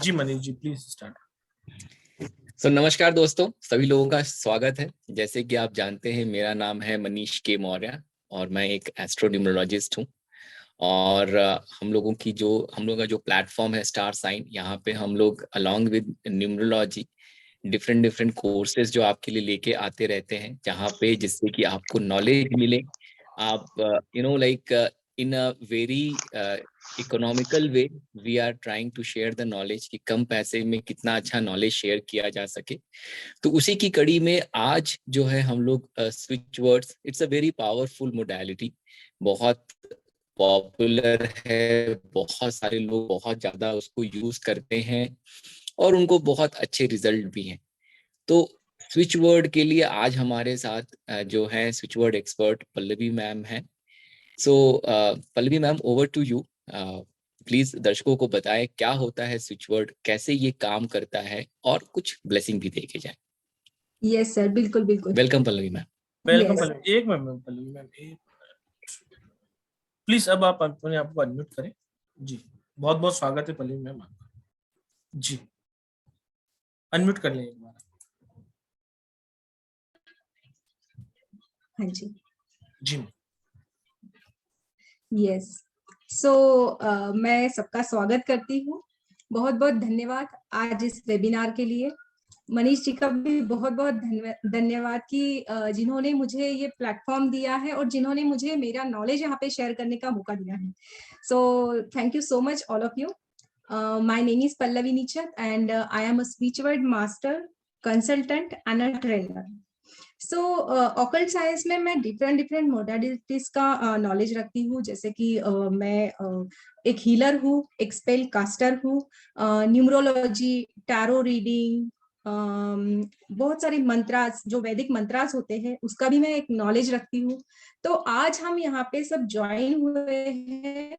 Ji Manish ji, please start. नमस्कार दोस्तों, सभी लोगों का स्वागत है। जैसे कि आप जानते हैं, मेरा नाम है मनीष के मौर्य और मैं एक एस्ट्रोन्यूमरोलॉजिस्ट हूँ। और हम लोगों का जो प्लेटफॉर्म है स्टार साइन, यहाँ पे हम लोग along with numerology different different courses जो आपके लिए लेके आते रहते हैं, जहाँ पे जिससे कि आपको नॉलेज मिले। आप like in a very economical way we are trying to share the knowledge कि कम पैसे में कितना अच्छा नॉलेज शेयर किया जा सके। तो उसी की कड़ी में आज जो है हम लोग switch words, it's a very powerful modality, बहुत पॉपुलर है, बहुत सारे लोग बहुत ज्यादा उसको यूज करते हैं और उनको बहुत अच्छे रिजल्ट भी हैं। तो स्विच वर्ड के लिए आज हमारे साथ जो है switch word expert Pallavi ma'am है। So Pallavi ma'am, over to you. Please दर्शकों को बताएं क्या होता है स्विच वर्ड, कैसे ये काम करता है और कुछ ब्लेसिंग भी दे के जाए। यस सर, बिल्कुल बिल्कुल। Welcome Pallavi ma'am. Welcome Pallavi. एक मिनट पल्लवी मैम, प्लीज अब आप अपने आप को अनम्यूट करें। जी, बहुत बहुत स्वागत है पल्लवी मैम आपका। जी, अनम्यूट कर लें एक बार। हाँ जी जी यस। सो मैं सबका स्वागत करती हूँ। बहुत बहुत धन्यवाद आज इस वेबिनार के लिए। मनीष जी का भी बहुत बहुत धन्यवाद कि जिन्होंने मुझे ये प्लेटफॉर्म दिया है और जिन्होंने मुझे मेरा नॉलेज यहाँ पे शेयर करने का मौका दिया है। So thank you so much all of you. My name is Pallavi Nichat and I am a speech word master, consultant and a trainer. So occult science में मैं डिफरेंट डिफरेंट मोडालिटीज का नॉलेज रखती हूँ। जैसे कि मैं एक हीलर हूँ, एक स्पेल कास्टर हूँ, न्यूमरोलॉजी, टैरो रीडिंग, बहुत सारे मंत्रास, जो वैदिक मंत्रास होते हैं, उसका भी मैं एक नॉलेज रखती हूँ। तो आज हम यहाँ पे सब ज्वाइन हुए हैं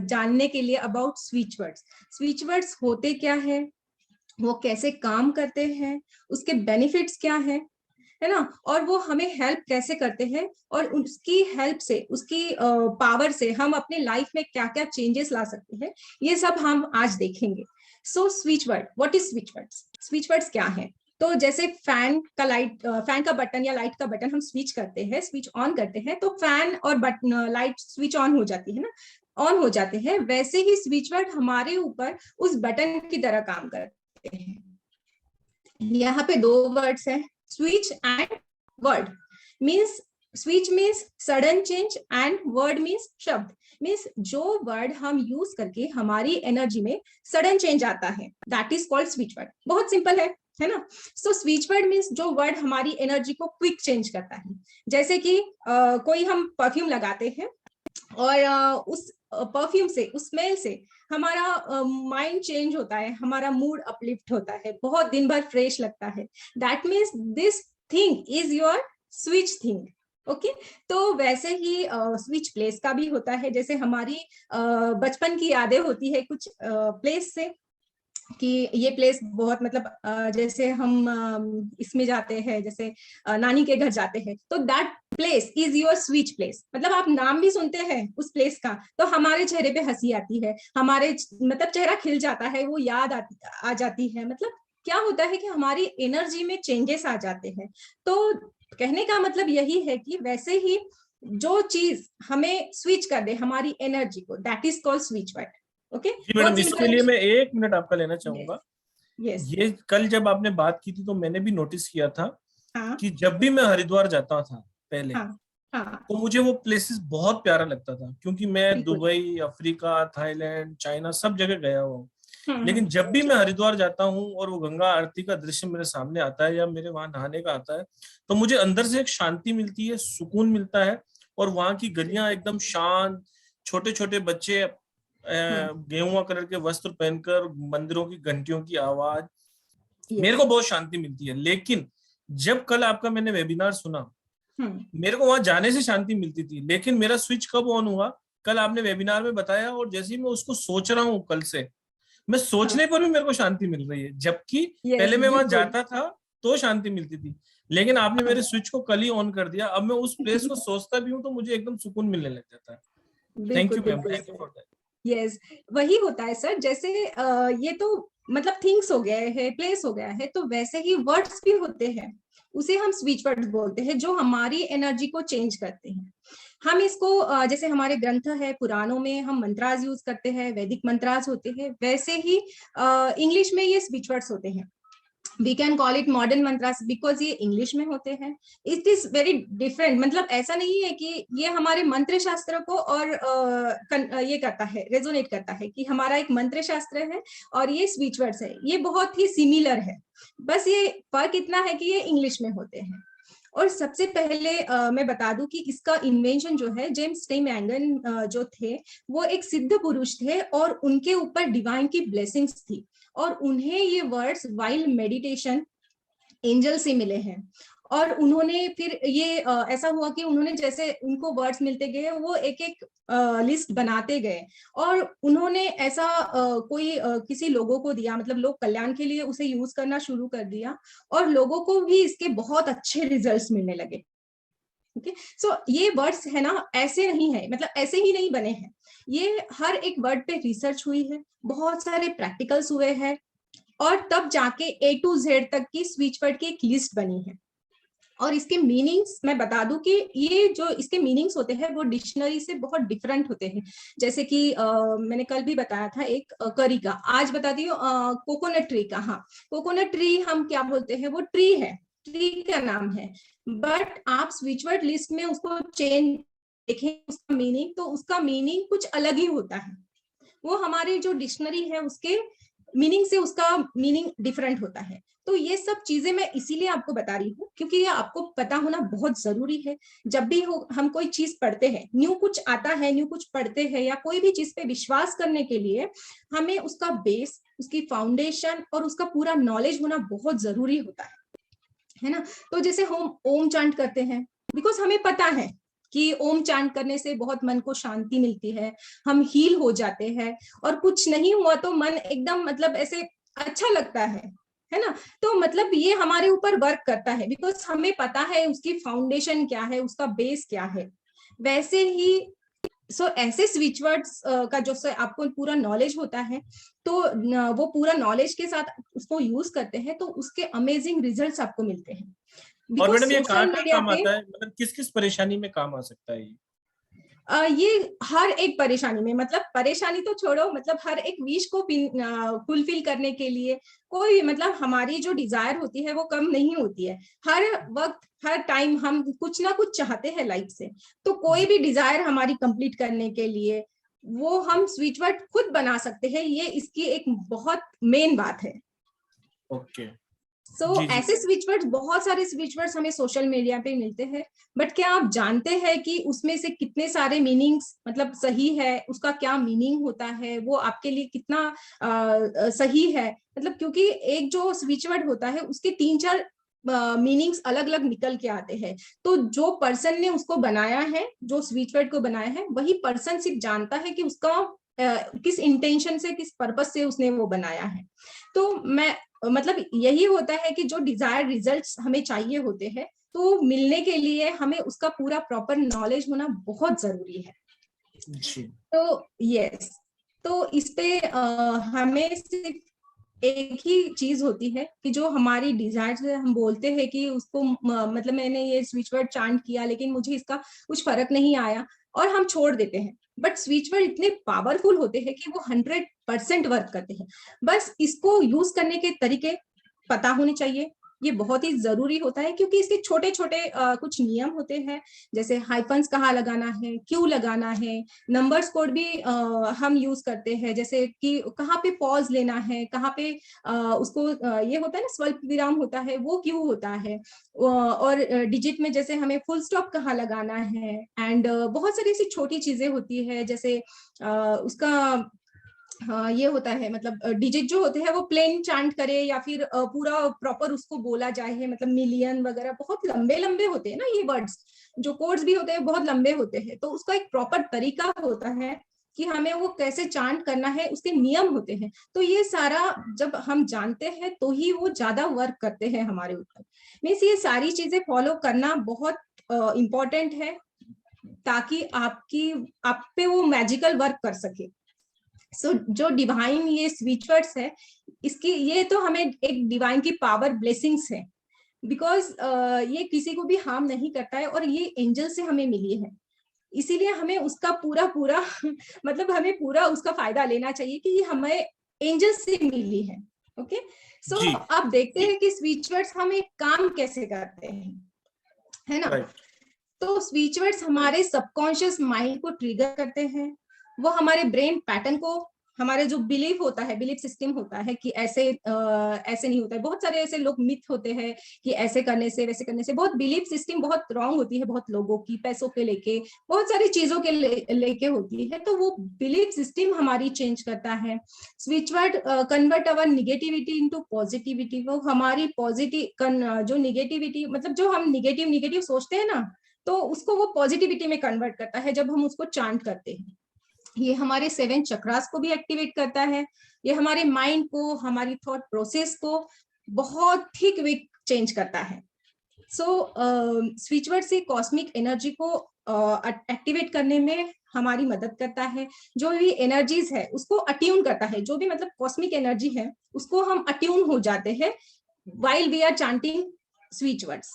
जानने के लिए about switch words. Switch words होते क्या है, वो कैसे काम करते हैं, उसके बेनिफिट्स क्या है ना, और वो हमें हेल्प कैसे करते हैं, और उसकी हेल्प से, उसकी पावर से हम अपने लाइफ में क्या क्या चेंजेस ला सकते हैं, ये सब हम आज देखेंगे। So switch word, what is switch words? Switch words क्या है? तो जैसे फैन का बटन या लाइट का बटन हम स्विच करते हैं, स्विच ऑन करते हैं, तो फैन और बटन लाइट स्विच ऑन हो जाती है ना, ऑन हो जाते हैं। वैसे ही स्विच वर्ड हमारे ऊपर उस बटन की तरह काम करते हैं। यहाँ पे दो वर्ड्स हैं, switch and word. Means switch means sudden change and word means शब्द। मीन्स जो वर्ड हम यूज करके हमारी एनर्जी में सडन चेंज आता है, that is called switch word. बहुत सिंपल है ना। सो स्विच वर्ड मीन्स जो वर्ड हमारी एनर्जी को क्विक चेंज करता है। जैसे कि कोई हम परफ्यूम लगाते हैं और उस परफ्यूम से, उस स्मेल से हमारा माइंड चेंज होता है, हमारा मूड अपलिफ्ट होता है, बहुत दिन भर फ्रेश लगता है। That means this thing is your switch thing. Okay, तो वैसे ही स्विच प्लेस का भी होता है। जैसे हमारी बचपन की यादें होती है कुछ प्लेस से, कि ये प्लेस बहुत मतलब जैसे हम इसमें जाते हैं, जैसे नानी के घर जाते हैं, तो that place is your switch place. मतलब आप नाम भी सुनते हैं उस प्लेस का तो हमारे चेहरे पे हंसी आती है, हमारे मतलब चेहरा खिल जाता है, वो याद आ जाती है। मतलब क्या होता है कि हमारी एनर्जी में चेंजेस आ जाते हैं। तो कहने का मतलब यही है कि वैसे ही जो चीज हमें स्विच कर दे हमारी एनर्जी को, that is called switch word. Okay, जी मैडम, इसके लिए मैं 1 मिनट आपका लेना चाहूंगा। yes. ये कल जब आपने बात की थी तो मैंने भी नोटिस किया था हाँ, कि जब भी मैं हरिद्वार जाता था पहले, हाँ, हाँ, तो मुझे वो प्लेसेस बहुत प्यारा लगता था, क्योंकि मैं बिल्कुल। दुबई, अफ्रीका, थाईलैंड, चाइना सब जगह गया हुआ हूँ। हम्म। लेकिन जब भी मैं हरिद्वार जाता हूँ और वो गंगा आरती का दृश्य मेरे सामने आता है या मेरे वहां नहाने का आता है, तो मुझे अंदर से एक शांति मिलती है, सुकून मिलता है। और वहां की गलियां एकदम शांत, छोटे छोटे बच्चे गेहुआ कलर के वस्त्र पहनकर, मंदिरों की घंटियों की आवाज, मेरे को बहुत शांति मिलती है। लेकिन जब कल आपका मैंने वेबिनार सुना, मेरे को वहां जाने से शांति मिलती थी, लेकिन मेरा स्विच कब ऑन हुआ, कल आपने वेबिनार में बताया, और जैसे ही मैं उसको सोच रहा हूँ कल से, मैं सोचने पर भी मेरे को शांति मिल रही है। जबकि पहले मैं वहां जाता था तो शांति मिलती थी, लेकिन आपने मेरे स्विच को कल ही ऑन कर दिया। अब मैं उस प्लेस को सोचता भी हूँ तो मुझे एकदम सुकून मिलने लग जाता है। Thank you ma'am, thank you for that. Yes, वही होता है सर। जैसे ये तो मतलब थिंग्स हो गए है, प्लेस हो गया है, तो वैसे ही वर्ड्स भी होते हैं, उसे हम स्विच वर्ड्स बोलते हैं, जो हमारी एनर्जी को चेंज करते हैं। हम इसको जैसे हमारे ग्रंथ है, पुराणों में हम मंत्रास यूज करते हैं, वैदिक मंत्रास होते हैं, वैसे ही इंग्लिश में ये स्विच वर्ड्स होते हैं। We can call it modern mantras because ये इंग्लिश में होते हैं। इट इज वेरी डिफरेंट, मतलब ऐसा नहीं है कि ये हमारे मंत्र शास्त्र को और ये करता है, रेजोनेट करता है कि हमारा एक मंत्र शास्त्र है और ये स्पीच वर्ड्स है, ये बहुत ही सिमिलर है। बस ये फर्क इतना है कि ये इंग्लिश में होते हैं। और सबसे पहले मैं बता दूं कि इसका इन्वेंशन जो है, जेम्स टी मैंगन जो थे, वो एक सिद्ध पुरुष थे और उनके ऊपर डिवाइन की ब्लेसिंग्स थी, और उन्हें ये वर्ड्स वाइल मेडिटेशन एंजल से मिले हैं। और उन्होंने फिर ये ऐसा हुआ कि उन्होंने जैसे उनको वर्ड्स मिलते गए, वो एक एक लिस्ट बनाते गए, और उन्होंने ऐसा कोई किसी लोगों को दिया, मतलब लोक कल्याण के लिए उसे यूज करना शुरू कर दिया, और लोगों को भी इसके बहुत अच्छे रिजल्ट्स मिलने लगे। ओके, सो ये वर्ड्स है ना, ऐसे नहीं है, मतलब ऐसे ही नहीं बने हैं, ये हर एक वर्ड पे रिसर्च हुई है, बहुत सारे प्रैक्टिकल्स हुए हैं, और तब जाके A to Z तक की स्विच वर्ड की एक लिस्ट बनी है। और इसके मीनिंग्स मैं बता दूं कि ये जो इसके मीनिंग्स होते हैं वो डिक्शनरी से बहुत डिफरेंट होते हैं। जैसे कि मैंने कल भी बताया था एक करी का, आज बताती हूँ कोकोनट ट्री का। हाँ, कोकोनट ट्री हम क्या बोलते हैं, वो ट्री है, ट्री का नाम है, बट आप स्विच वर्ड लिस्ट में उसको चेंज देखें उसका मीनिंग, तो उसका मीनिंग कुछ अलग ही होता है। वो हमारी जो डिक्शनरी है उसके मीनिंग से उसका मीनिंग डिफरेंट होता है। तो ये सब चीजें मैं इसीलिए आपको बता रही हूँ क्योंकि ये आपको पता होना बहुत जरूरी है। जब भी हम कोई चीज पढ़ते हैं, न्यू कुछ आता है, न्यू कुछ पढ़ते हैं, या कोई भी चीज पे विश्वास करने के लिए हमें उसका बेस, उसकी फाउंडेशन और उसका पूरा नॉलेज होना बहुत जरूरी होता है ना। तो जैसे हम ओम चांट करते हैं बिकॉज हमें पता है कि ओम चांट करने से बहुत मन को शांति मिलती है, हम हील हो जाते हैं, और कुछ नहीं हुआ तो मन एकदम मतलब ऐसे अच्छा लगता है ना। तो मतलब ये हमारे ऊपर वर्क करता है बिकॉज हमें पता है उसकी फाउंडेशन क्या है, उसका बेस क्या है। वैसे ही ऐसे स्विच वर्ड्स का जो आपको पूरा नॉलेज होता है, तो वो पूरा नॉलेज के साथ उसको यूज करते हैं तो उसके अमेजिंग रिजल्ट्स आपको मिलते हैं। और मैडम ये सोशल कहाँ मीडिया काम पे आता है, मतलब किस किस परेशानी में काम आ सकता है ये? ये हर एक परेशानी में, मतलब परेशानी तो छोड़ो, मतलब हर एक विश को फुलफिल करने के लिए, कोई मतलब हमारी जो डिजायर होती है वो कम नहीं होती है। हर वक्त हर टाइम हम कुछ ना कुछ चाहते हैं लाइफ से, तो कोई भी डिजायर हमारी कंप्लीट करने के लिए वो हम स्विच वर्ड खुद बना सकते हैं। ये इसकी एक बहुत मेन बात है। ओके। ऐसे स्विच वर्ड्स, बहुत सारे स्विच वर्ड्स हमें सोशल मीडिया पे मिलते हैं, बट क्या आप जानते हैं कि उसमें से कितने सारे मीनिंग्स मतलब सही है, उसका क्या मीनिंग होता है, वो आपके लिए कितना सही है। मतलब क्योंकि एक जो स्विच वर्ड होता है उसके 3-4 मीनिंग्स अलग अलग निकल के आते हैं, तो जो पर्सन ने उसको बनाया है, जो स्विच वर्ड को बनाया है, वही पर्सन सिर्फ जानता है कि उसका किस इंटेंशन से, किस पर्पस से उसने वो बनाया है। तो मैं मतलब यही होता है कि जो डिजायर रिजल्ट्स हमें चाहिए होते हैं, तो मिलने के लिए हमें उसका पूरा प्रॉपर नॉलेज होना बहुत जरूरी है। जी। तो यस, तो इस पे हमें सिर्फ एक ही चीज होती है कि जो हमारी डिजायर, हम बोलते हैं कि उसको मतलब मैंने ये स्विच वर्ड चांट किया लेकिन मुझे इसका कुछ फर्क नहीं आया, और हम छोड़ देते हैं। बट स्विच वर्ड इतने पावरफुल होते हैं कि वो 100% वर्क करते हैं। बस इसको यूज करने के तरीके पता होने चाहिए, ये बहुत ही जरूरी होता है, क्योंकि इसके छोटे छोटे कुछ नियम होते हैं, जैसे हाइफन्स कहाँ लगाना है, क्यों लगाना है, नंबर्स कोड भी हम यूज करते हैं, जैसे कि कहाँ पे पॉज लेना है, कहाँ पे उसको ये होता है ना स्वल्प विराम होता है, वो क्यों होता है, और डिजिट में जैसे हमें फुल स्टॉप कहाँ लगाना है, एंड बहुत सारी ऐसी छोटी चीजें होती है, जैसे उसका हाँ ये होता है, मतलब डिजिट जो होते हैं वो प्लेन चांट करे या फिर पूरा प्रॉपर उसको बोला जाए है, मतलब मिलियन वगैरह बहुत लंबे लंबे होते हैं ना ये वर्ड्स, जो कोड्स भी होते हैं बहुत लंबे होते हैं, तो उसका एक प्रॉपर तरीका होता है कि हमें वो कैसे चांट करना है, उसके नियम होते हैं। तो ये सारा जब हम जानते हैं तो ही वो ज्यादा वर्क करते हैं हमारे ऊपर। मीन्स ये सारी चीजें फॉलो करना बहुत इम्पोर्टेंट है, ताकि आप पे वो मैजिकल वर्क कर सके। सो जो डिवाइन ये स्विच वर्ड्स है, इसकी ये तो हमें एक डिवाइन की पावर ब्लेसिंग्स है, बिकॉज ये किसी को भी हार्म नहीं करता है और ये एंजल से हमें मिली है, इसीलिए हमें उसका पूरा पूरा मतलब हमें पूरा उसका फायदा लेना चाहिए कि ये हमें एंजल से मिली है। ओके, सो आप देखते हैं कि स्विच वर्ड्स हमें काम कैसे करते हैं, है ना। तो स्विच वर्ड्स हमारे सबकॉन्शियस माइंड को ट्रिगर करते हैं, वो हमारे ब्रेन पैटर्न को, हमारे जो बिलीफ होता है, बिलीफ सिस्टम होता है कि ऐसे ऐसे नहीं होता है, बहुत सारे ऐसे लोग मिथ होते हैं कि ऐसे करने से वैसे करने से, बहुत बिलीफ सिस्टम बहुत रॉन्ग होती है, बहुत लोगों की पैसों के लेके, बहुत सारी चीजों के लेके होती है, तो वो बिलीफ सिस्टम हमारी चेंज करता है। स्विच वर्ड कन्वर्ट अवर निगेटिविटी इनटू पॉजिटिविटी, वो हमारी पॉजिटिव जो निगेटिविटी, मतलब जो हम निगेटिव सोचते हैं ना, तो उसको वो पॉजिटिविटी में कन्वर्ट करता है जब हम उसको चांट करते हैं। ये हमारे 7 चक्रास को भी एक्टिवेट करता है, ये हमारे माइंड को, हमारी थॉट प्रोसेस को बहुत ही क्विक चेंज करता है। सो स्विच वर्ड से कॉस्मिक एनर्जी को एक्टिवेट करने में हमारी मदद करता है, जो भी एनर्जीज है उसको अट्यून करता है, जो भी मतलब कॉस्मिक एनर्जी है उसको हम अट्यून हो जाते हैं while we are chanting switch words.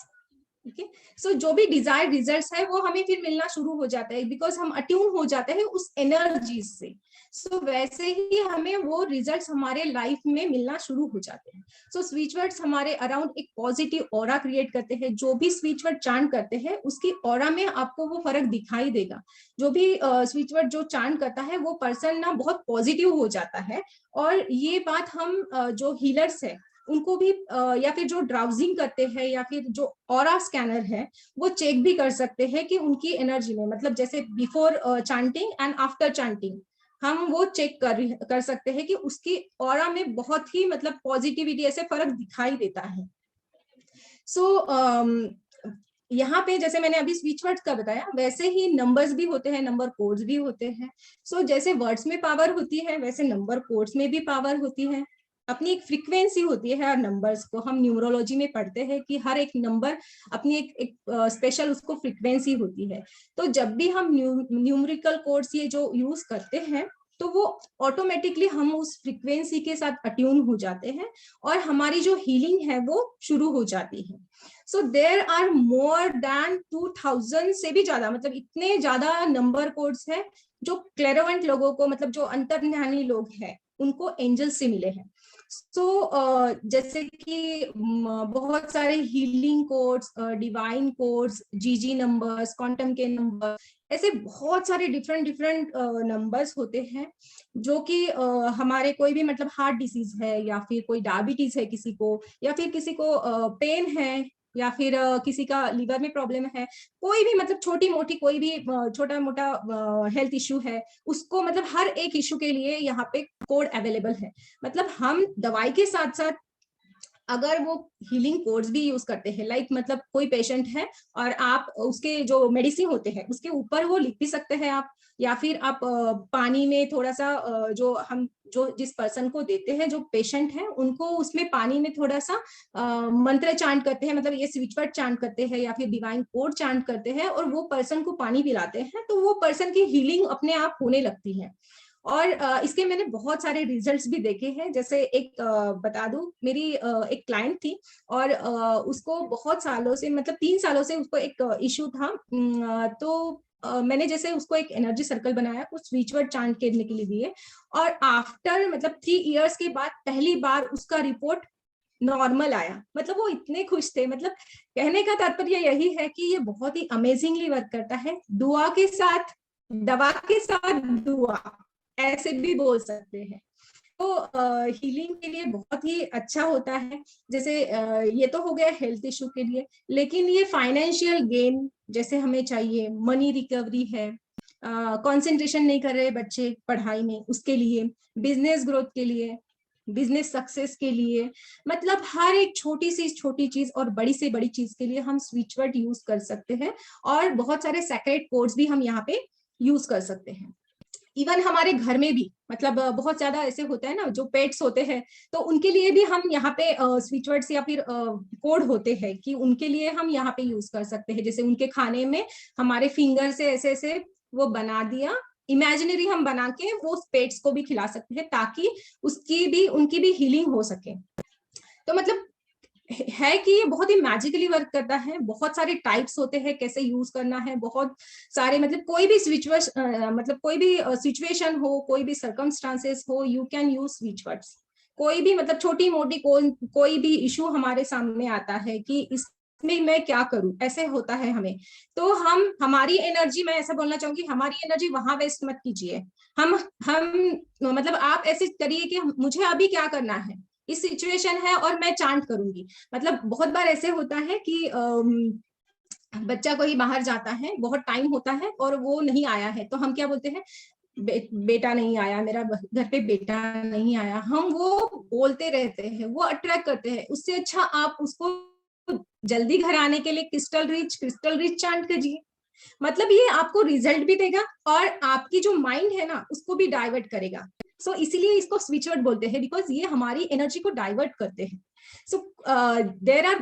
Okay, so जो भी डिजायर्ड रिजल्ट्स है वो हमें फिर मिलना शुरू हो जाता है, बिकॉज हम अट्यून हो जाते हैं उस एनर्जीज से। सो वैसे ही हमें वो रिजल्ट्स हमारे लाइफ में मिलना शुरू हो जाते हैं। सो स्विच वर्ड्स हमारे अराउंड एक पॉजिटिव ऑरा क्रिएट करते हैं, जो भी स्विच वर्ड चांट करते हैं उसकी ऑरा में आपको वो फर्क दिखाई देगा। जो भी स्विच वर्ड जो चांट करता है वो पर्सन ना बहुत पॉजिटिव हो जाता है, और ये बात हम जो हीलर्स है उनको भी या फिर जो ड्राउजिंग करते हैं या फिर जो ऑरा स्कैनर है वो चेक भी कर सकते हैं कि उनकी एनर्जी में, मतलब जैसे before chanting and after chanting, हम वो चेक कर सकते हैं कि उसकी ऑरा में बहुत ही मतलब पॉजिटिविटी ऐसे फर्क दिखाई देता है। सो यहाँ पे जैसे मैंने अभी स्विच वर्ड्स का बताया, वैसे ही नंबर्स भी होते हैं, नंबर कोड्स भी होते हैं। सो जैसे वर्ड्स में पावर होती है वैसे नंबर कोड्स में भी पावर होती है, अपनी एक फ्रीक्वेंसी होती है हर नंबर्स को। हम न्यूमरोलॉजी में पढ़ते हैं कि हर एक नंबर अपनी एक स्पेशल उसको फ्रीक्वेंसी होती है। तो जब भी हम न्यूमेरिकल कोड्स ये जो यूज करते हैं तो वो ऑटोमेटिकली हम उस फ्रीक्वेंसी के साथ अट्यून हो जाते हैं और हमारी जो हीलिंग है वो शुरू हो जाती है। So there are more than 2000 से भी ज्यादा, मतलब इतने ज्यादा नंबर कोड्स हैं जो क्लेरोवेंट लोगों को, मतलब जो अंतर्ज्ञानी लोग हैं उनको एंजल से मिले हैं। सो जैसे कि बहुत सारे हीलिंग कोड्स, डिवाइन कोड्स, जीजी नंबर्स, क्वांटम के नंबर, ऐसे बहुत सारे डिफरेंट नंबर्स होते हैं जो कि हमारे कोई भी मतलब हार्ट डिसीज है या फिर कोई डायबिटीज है किसी को, या फिर किसी को पेन है, या फिर किसी का लिवर में प्रॉब्लम है, कोई भी मतलब छोटी मोटी कोई भी छोटा मोटा हेल्थ इश्यू है, उसको मतलब हर एक इश्यू के लिए यहाँ पे कोड अवेलेबल है। मतलब हम दवाई के साथ साथ अगर वो हीलिंग कोड्स भी यूज करते हैं, लाइक मतलब कोई पेशेंट है और आप उसके जो मेडिसिन होते हैं उसके ऊपर वो लिख भी सकते हैं आप, या फिर आप पानी में थोड़ा सा जो हम जो जिस पर्सन को देते हैं, जो पेशेंट है उनको उसमें पानी में थोड़ा सा मंत्र चांट करते हैं, मतलब ये स्विच वर्ड चांट करते हैं या फिर डिवाइन कोड चांट करते हैं और वो पर्सन को पानी पिलाते हैं, तो वो पर्सन की हीलिंग अपने आप होने लगती है। और इसके मैंने बहुत सारे रिजल्ट्स भी देखे हैं। जैसे एक बता दूं, मेरी एक क्लाइंट थी और उसको बहुत सालों से, मतलब 3 सालों से उसको एक इश्यू था। तो मैंने जैसे उसको एक एनर्जी सर्कल बनाया, उस स्विच वर्ड चांट करने के लिए दिए, और आफ्टर मतलब 3 इयर्स के बाद पहली बार उसका रिपोर्ट नॉर्मल आया। मतलब वो इतने खुश थे। मतलब कहने का तात्पर्य यही है कि ये बहुत ही अमेजिंगली वर्क करता है, दुआ के साथ, दवा के साथ दुआ, ऐसे भी बोल सकते हैं। तो हीलिंग के लिए बहुत ही अच्छा होता है। जैसे ये तो हो गया हेल्थ इशू के लिए, लेकिन ये फाइनेंशियल गेन जैसे हमें चाहिए, मनी रिकवरी है, कंसंट्रेशन नहीं कर रहे बच्चे पढ़ाई में, उसके लिए, बिजनेस ग्रोथ के लिए, बिजनेस सक्सेस के लिए, मतलब हर एक छोटी सी छोटी चीज और बड़ी से बड़ी चीज के लिए हम स्विच वर्ड यूज कर सकते हैं। और बहुत सारे सेक्रेट कोड्स भी हम यहाँ पे यूज कर सकते हैं। इवन हमारे घर में भी, मतलब बहुत ज्यादा ऐसे होता है ना जो पेट्स होते हैं, तो उनके लिए भी हम यहाँ पे स्विच वर्ड्स या फिर कोड होते हैं कि उनके लिए हम यहाँ पे यूज कर सकते हैं। जैसे उनके खाने में हमारे फिंगर से ऐसे ऐसे वो बना दिया इमेजिनरी हम बना के वो पेट्स को भी खिला सकते हैं, ताकि उनकी भी हीलिंग हो सके। तो मतलब है कि ये बहुत ही मैजिकली वर्क करता है। बहुत सारे टाइप्स होते हैं कैसे यूज करना है, बहुत सारे, मतलब कोई भी सिचुएशन हो, कोई भी सर्कमस्टांसेस हो, you can use switch words. कोई भी मतलब छोटी मोटी कोई भी इशू हमारे सामने आता है कि इसमें मैं क्या करूं, ऐसे होता है हमें, तो हमारी एनर्जी, मैं ऐसा बोलना चाहूंगी, हमारी एनर्जी वहां वेस्ट मत कीजिए। हम मतलब आप ऐसे करिए कि मुझे अभी क्या करना है, इस सिचुएशन है और मैं चांट करूंगी। मतलब बहुत बार ऐसे होता है कि बच्चा कोई बाहर जाता है, बहुत टाइम होता है और वो नहीं आया है, तो हम क्या बोलते हैं, बेटा नहीं आया, मेरा घर पे बेटा नहीं आया, हम वो बोलते रहते हैं, वो अट्रैक्ट करते हैं। उससे अच्छा आप उसको जल्दी घर आने के लिए क्रिस्टल रिच चांट कीजिए। मतलब ये आपको रिजल्ट भी देगा और आपकी जो माइंड है ना उसको भी डाइवर्ट करेगा। सो इसीलिए इसको स्विच वर्ड बोलते हैं, बिकॉज ये हमारी एनर्जी को डाइवर्ट करते हैं। सो देयर आर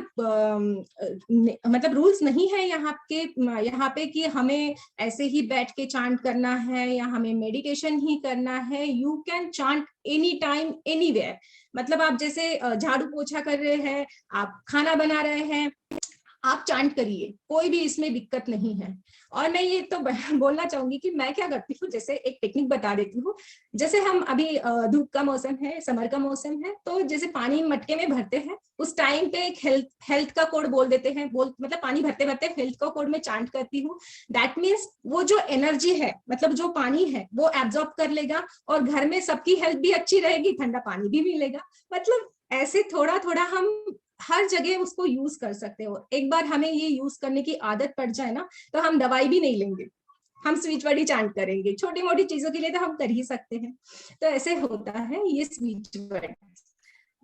मतलब रूल्स नहीं है यहाँ पे कि हमें ऐसे ही बैठ के चांट करना है या हमें मेडिटेशन ही करना है। You can chant any time anywhere. मतलब आप जैसे झाड़ू पोछा कर रहे हैं, आप खाना बना रहे हैं, आप चांट करिए, कोई भी इसमें दिक्कत नहीं है। और मैं ये तो बोलना चाहूंगी कि मैं क्या करती हूँ, जैसे एक टेक्निक बता देती हूँ। जैसे हम अभी धूप का मौसम है, समर का मौसम है, तो जैसे पानी मटके में भरते हैं, उस टाइम पे एक हेल्थ का कोड बोल देते हैं, मतलब पानी भरते भरते हेल्थ का कोड में चांट करती हूँ। दैट मीन्स वो जो एनर्जी है, मतलब जो पानी है, वो एब्जॉर्ब कर लेगा और घर में सबकी हेल्थ भी अच्छी रहेगी, ठंडा पानी भी मिलेगा। मतलब ऐसे थोड़ा थोड़ा हम हर जगह उसको यूज कर सकते हो। एक बार हमें ये यूज करने की आदत पड़ जाए ना, तो हम दवाई भी नहीं लेंगे, हम स्विच वर्ड ही चांट करेंगे। छोटी मोटी चीजों के लिए तो हम कर ही सकते हैं। तो ऐसे होता है ये स्विच वर्ड।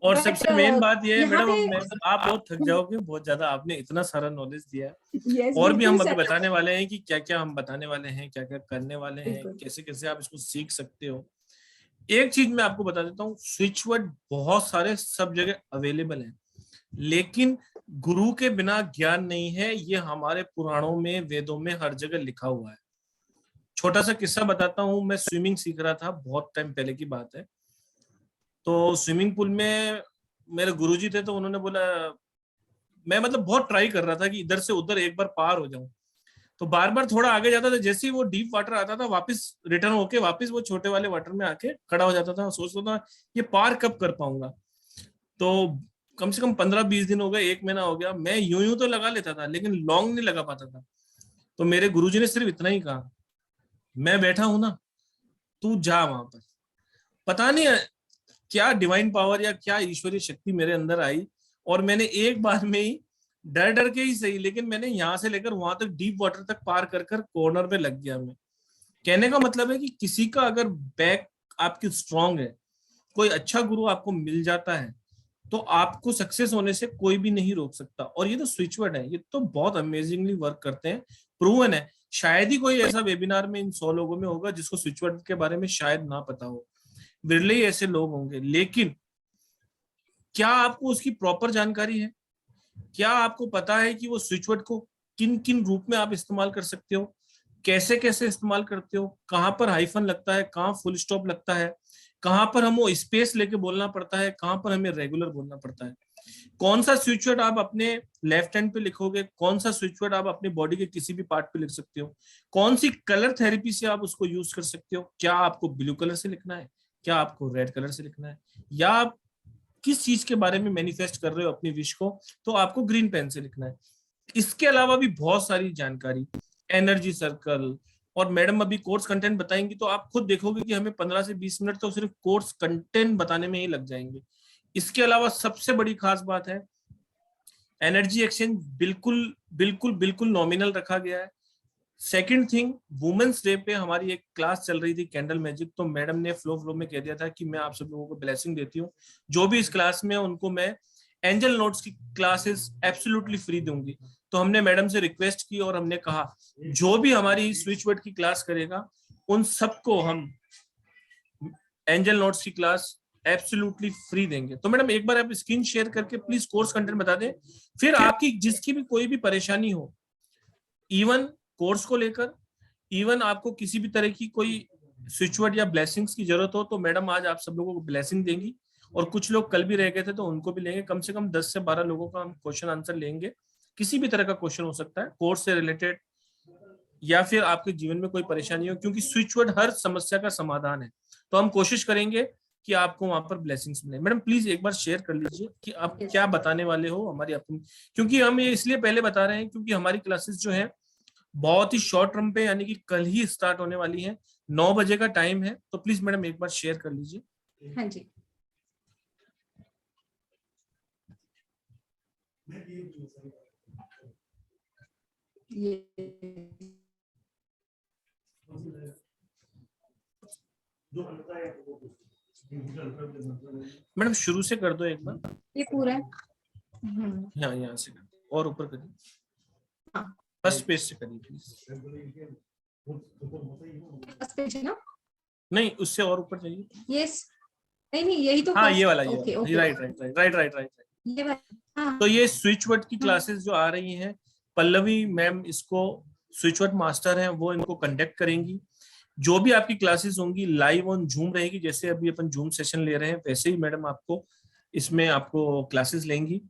और बट सबसे मेन बात ये है यहाँ मैडम, पे आप बहुत थक जाओगे, बहुत ज्यादा आपने इतना सारा नॉलेज दिया है। यस, और भी बिल्कुल हम अभी सर, बताने वाले हैं कि क्या क्या हम बताने वाले हैं, क्या क्या करने वाले हैं, बिल्कुल। कैसे कैसे आप इसको सीख सकते हो। एक चीज मैं आपको बता देता हूँ, स्विच वर्ड बहुत सारे सब जगह अवेलेबल है, लेकिन गुरु के बिना ज्ञान नहीं है, ये हमारे पुराणों में, वेदों में हर जगह लिखा हुआ है। छोटा सा किस्सा बताता हूँ, मैं स्विमिंग सीख रहा था, बहुत टाइम पहले की बात है। तो स्विमिंग पूल में मेरे गुरुजी थे, तो उन्होंने बोला, मैं मतलब बहुत ट्राई कर रहा था कि इधर से उधर एक बार पार हो जाऊं, तो बार बार थोड़ा आगे जाता था, जैसे ही वो डीप वाटर आता था वापस रिटर्न होके वापस वो छोटे वाले वाटर में आके खड़ा हो जाता था, सोचता था ये पार कब कर पाऊंगा। तो कम से कम 15-20 दिन हो गए, 1 महीना हो गया, मैं यूं यूं तो लगा लेता था लेकिन लॉन्ग नहीं लगा पाता था। तो मेरे गुरुजी ने सिर्फ इतना ही कहा, मैं बैठा हूं ना, तू जा वहां पर। पता नहीं क्या डिवाइन पावर या क्या ईश्वरीय शक्ति मेरे अंदर आई, और मैंने एक बार में ही, डर डर के ही सही, लेकिन मैंने यहाँ से लेकर वहां तक डीप वाटर तक पार कर कर कॉर्नर पे लग गया मैं। कहने का मतलब है कि किसी का अगर बैक आपकी स्ट्रांग है, कोई अच्छा गुरु आपको मिल जाता है, तो आपको सक्सेस होने से कोई भी नहीं रोक सकता। और ये तो स्विच वर्ड है, ये तो बहुत अमेजिंगली वर्क करते हैं, प्रूवन है। शायद ही कोई ऐसा वेबिनार में इन 100 लोगों में होगा जिसको स्विच वर्ड के बारे में शायद ना पता हो, विरले ही ऐसे लोग होंगे। लेकिन क्या आपको उसकी प्रॉपर जानकारी है? क्या आपको पता है कि वो स्विच वर्ड को किन किन रूप में आप इस्तेमाल कर सकते हो, कैसे कैसे इस्तेमाल करते हो, कहां पर हाइफन लगता है, कहां फुल स्टॉप लगता है, कहां पर हम वो स्पेस लेके बोलना पड़ता है, कहां पर हमें रेगुलर बोलना पड़ता है, कौन सा स्विच वर्ड आप अपने लेफ्ट हैंड पे लिखोगे, कौन सा स्विच वर्ड आप अपने बॉडी के किसी भी पार्ट पे लिख सकते हो, कौन सी कलर थेरेपी से आप उसको यूज कर सकते हो, क्या आपको ब्लू कलर से लिखना है, क्या आपको रेड कलर से लिखना है, या आप किस चीज के बारे में मैनिफेस्ट कर रहे हो अपनी विश को, तो आपको ग्रीन पेन से लिखना है। इसके अलावा भी बहुत सारी जानकारी, एनर्जी सर्कल, और मैडम अभी कोर्स कंटेंट बताएंगी, तो आप खुद देखोगे कि हमें 15 से 20 मिनट तो सिर्फ कोर्स कंटेंट बताने में ही लग जाएंगे। इसके अलावा सबसे बड़ी खास बात है, एनर्जी एक्सचेंज बिल्कुल बिल्कुल बिल्कुल नॉमिनल रखा गया है। सेकंड थिंग, वुमेन्स डे पे हमारी एक क्लास चल रही थी कैंडल मैजिक, तो मैडम ने फ्लो में कह दिया था कि मैं आप सब लोगों को ब्लेसिंग देती हूँ, जो भी इस क्लास में है उनको मैं एंजल नोट्स की क्लासेस एब्सोल्युटली फ्री दूंगी। तो हमने मैडम से रिक्वेस्ट की और हमने कहा जो भी हमारी स्विच वर्ड की क्लास करेगा उन सबको हम एंजल नोट्स की क्लास एब्सोल्युटली फ्री देंगे। तो मैडम एक बार आप स्क्रीन शेयर करके प्लीज कोर्स कंटेंट बता दें, फिर आपकी जिसकी भी कोई भी परेशानी हो, इवन कोर्स को लेकर इवन आपको किसी भी तरह की कोई स्विच वर्ड या ब्लेसिंग्स की जरूरत हो तो मैडम आज आप सब लोगों को ब्लेसिंग देंगी, और कुछ लोग कल भी रह गए थे तो उनको भी लेंगे। कम से कम 10 से 12 लोगों का हम क्वेश्चन आंसर लेंगे। किसी भी तरह का क्वेश्चन हो सकता है, कोर्स से रिलेटेड या फिर आपके जीवन में कोई परेशानी हो, क्योंकि स्विच वर्ड हर समस्या का समाधान है। तो हम कोशिश करेंगे कि आपको वहां पर ब्लेसिंग्स मिले। मैडम प्लीज एक बार शेयर कर लीजिए कि आप क्या बताने वाले हो हमारी अपनी, क्योंकि हम ये इसलिए पहले बता रहे हैं क्योंकि हमारी क्लासेस जो है बहुत ही शॉर्ट टर्म पे, यानी कि कल ही स्टार्ट होने वाली है, 9 बजे का टाइम है। तो प्लीज मैडम एक बार शेयर कर लीजिए। हाँ जी। मैडम शुरू से कर दो एक बार, ये पूरा है। यहाँ से कर दो और ऊपर करिए, हाँ। फर्स्ट पेज से करिए प्लीज। फर्स्ट पेज है ना? नहीं, उससे और ऊपर जाइए। यस, नहीं यही तो। हाँ ये वाला, ओके ये राइट राइट राइट राइट। ये वाला। हाँ। तो ये स्विच वर्ड की क्लासेस जो आ रही हैं, पल्लवी मैम इसको स्विच वर्ड मास्टर हैं, वो इनको कंडक्ट करेंगी। जो भी आपकी क्लासेस होंगी लाइव ऑन जूम रहेगी, जैसे अभी अपन जूम सेशन ले रहे हैं वैसे ही मैडम आपको इसमें आपको क्लासेस लेंगी।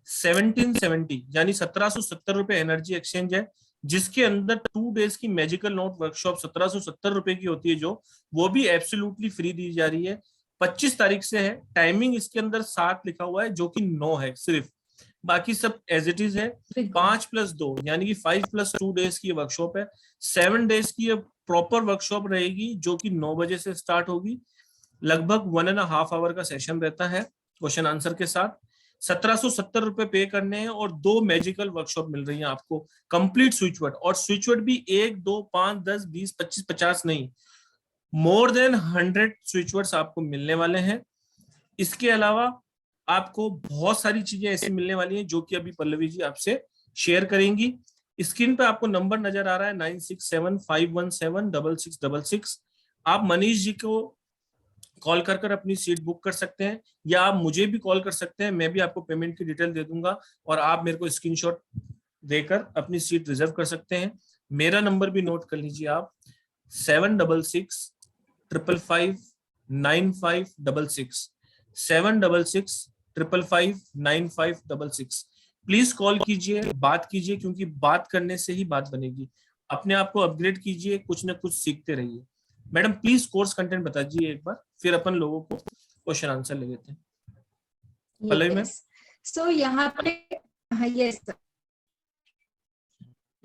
1770 यानी 1770 रुपए एनर्जी एक्सचेंज है, जिसके अंदर 2 डेज की मैजिकल नोट वर्कशॉप 1770 रुपए की होती है, जो वो भी एब्सोल्युटली फ्री दी जा रही है। 25 तारीख से है। टाइमिंग इसके अंदर 7 लिखा हुआ है, जो कि 9 है सिर्फ, बाकी सब एज इट इज है। 5+2 यानी कि 5+2 डेज की वर्कशॉप है। 7 डेज की प्रॉपर वर्कशॉप रहेगी, जो कि 9 बजे से स्टार्ट होगी। लगभग 1.5 आवर का सेशन रहता है क्वेश्चन आंसर के साथ। 1770 रुपए पे करने हैं और 2 मैजिकल वर्कशॉप मिल रही है आपको कंप्लीट स्विच वर्ड। और स्विच वर्ड भी 1, 2, 5, 10, 20, 25, 50 नहीं, मोर देन 100 स्विच वर्ड्स आपको मिलने वाले हैं। इसके अलावा आपको बहुत सारी चीजें ऐसी मिलने वाली हैं जो कि अभी पल्लवी जी आपसे शेयर करेंगी। स्क्रीन पे आपको नंबर नजर आ रहा है 9675176666। आप मनीष जी को कॉल कर अपनी सीट बुक कर सकते हैं, या आप मुझे भी कॉल कर सकते हैं, मैं भी आपको पेमेंट की डिटेल दे दूंगा और आप मेरे को स्क्रीनशॉट देकर अपनी सीट रिजर्व कर सकते हैं। मेरा नंबर भी नोट कर लीजिए आप, 7665559566 7665559566। प्लीज कॉल कीजिए, बात कीजिए, क्योंकि बात करने से ही बात बनेगी। अपने आप को अपग्रेड कीजिए, कुछ ना कुछ सीखते रहिए। मैडम प्लीज कोर्स कंटेंट बता दीजिए एक बार, फिर अपन लोगों को क्वेश्चन आंसर ले लेते हैं। पल्लवी मैम। सो यहाँ पे यस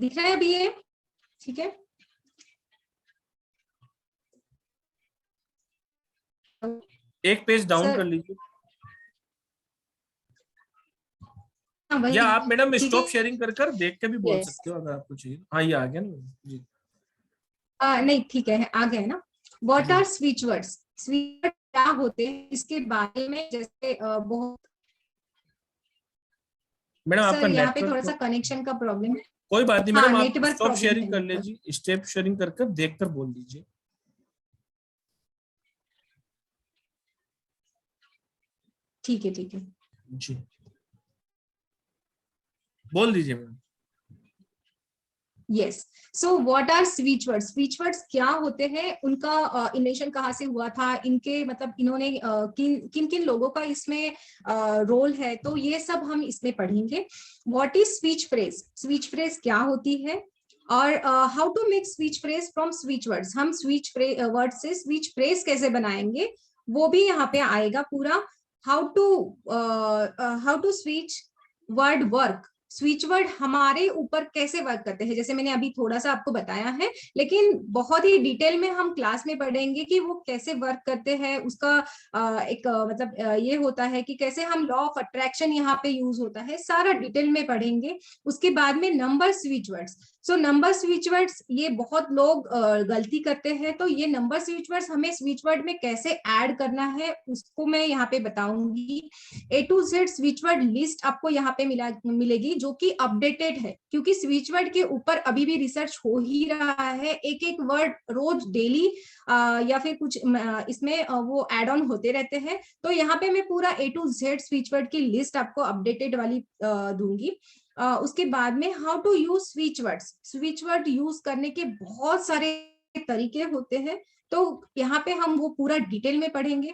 दिख रहा है अभी ये, ठीक है। एक पेज डाउन कर लीजिए, या आप मैडम स्टॉप शेयरिंग कर देख के भी बोल सकते हो अगर आपको चाहिए। हाँ ये आ गया ना जी। नहीं ठीक है, आ गया ना। What are switch words? Switch word क्या होते हैं इसके बारे में, जैसे बहुत मैडम आपका यहाँ पे थोड़ा सा कनेक्शन का प्रॉब्लम है। कोई बात नहीं मैडम, आप स्टॉप शेयरिंग कर लीजिए, स्टेप शेयरिंग कर देखकर बोल दीजिए। ठीक है जी, बोल दीजिए madam. Yes, so what are switch words? Switch words क्या होते हैं, उनका इन्वेंशन कहाँ से हुआ था, इनके मतलब इन्होंने किन किन लोगों का इसमें रोल है, तो ये सब हम इसमें पढ़ेंगे। What is switch phrase? Switch phrase क्या होती है, और how to make switch phrase from switch words, हम स्विच वर्ड से स्विच फ्रेज कैसे बनाएंगे वो भी यहाँ पे आएगा पूरा। How to switch word work, switch word हमारे ऊपर कैसे वर्क करते हैं, जैसे मैंने अभी थोड़ा सा आपको बताया है, लेकिन बहुत ही डिटेल में हम क्लास में पढ़ेंगे कि वो कैसे वर्क करते हैं। उसका एक मतलब ये होता है कि कैसे हम लॉ ऑफ अट्रैक्शन यहाँ पे यूज होता है, सारा डिटेल में पढ़ेंगे। उसके बाद में number switch words. So number switch words ये बहुत लोग गलती करते हैं, तो ये नंबर स्विच वर्ड्स हमें स्विच वर्ड में कैसे ऐड करना है उसको मैं यहाँ पे बताऊंगी। A to Z switch word list आपको यहाँ पे मिलेगी, जो कि अपडेटेड है, क्योंकि स्विच वर्ड के ऊपर अभी भी रिसर्च हो ही रहा है। एक एक वर्ड रोज डेली या फिर कुछ इसमें वो एड ऑन होते रहते हैं। तो यहाँ पे मैं पूरा A to Z switch word की लिस्ट आपको अपडेटेड वाली दूंगी। उसके बाद में how to use switch words. Switch word use करने के बहुत सारे तरीके होते हैं, तो यहाँ पे हम वो पूरा डिटेल में पढ़ेंगे।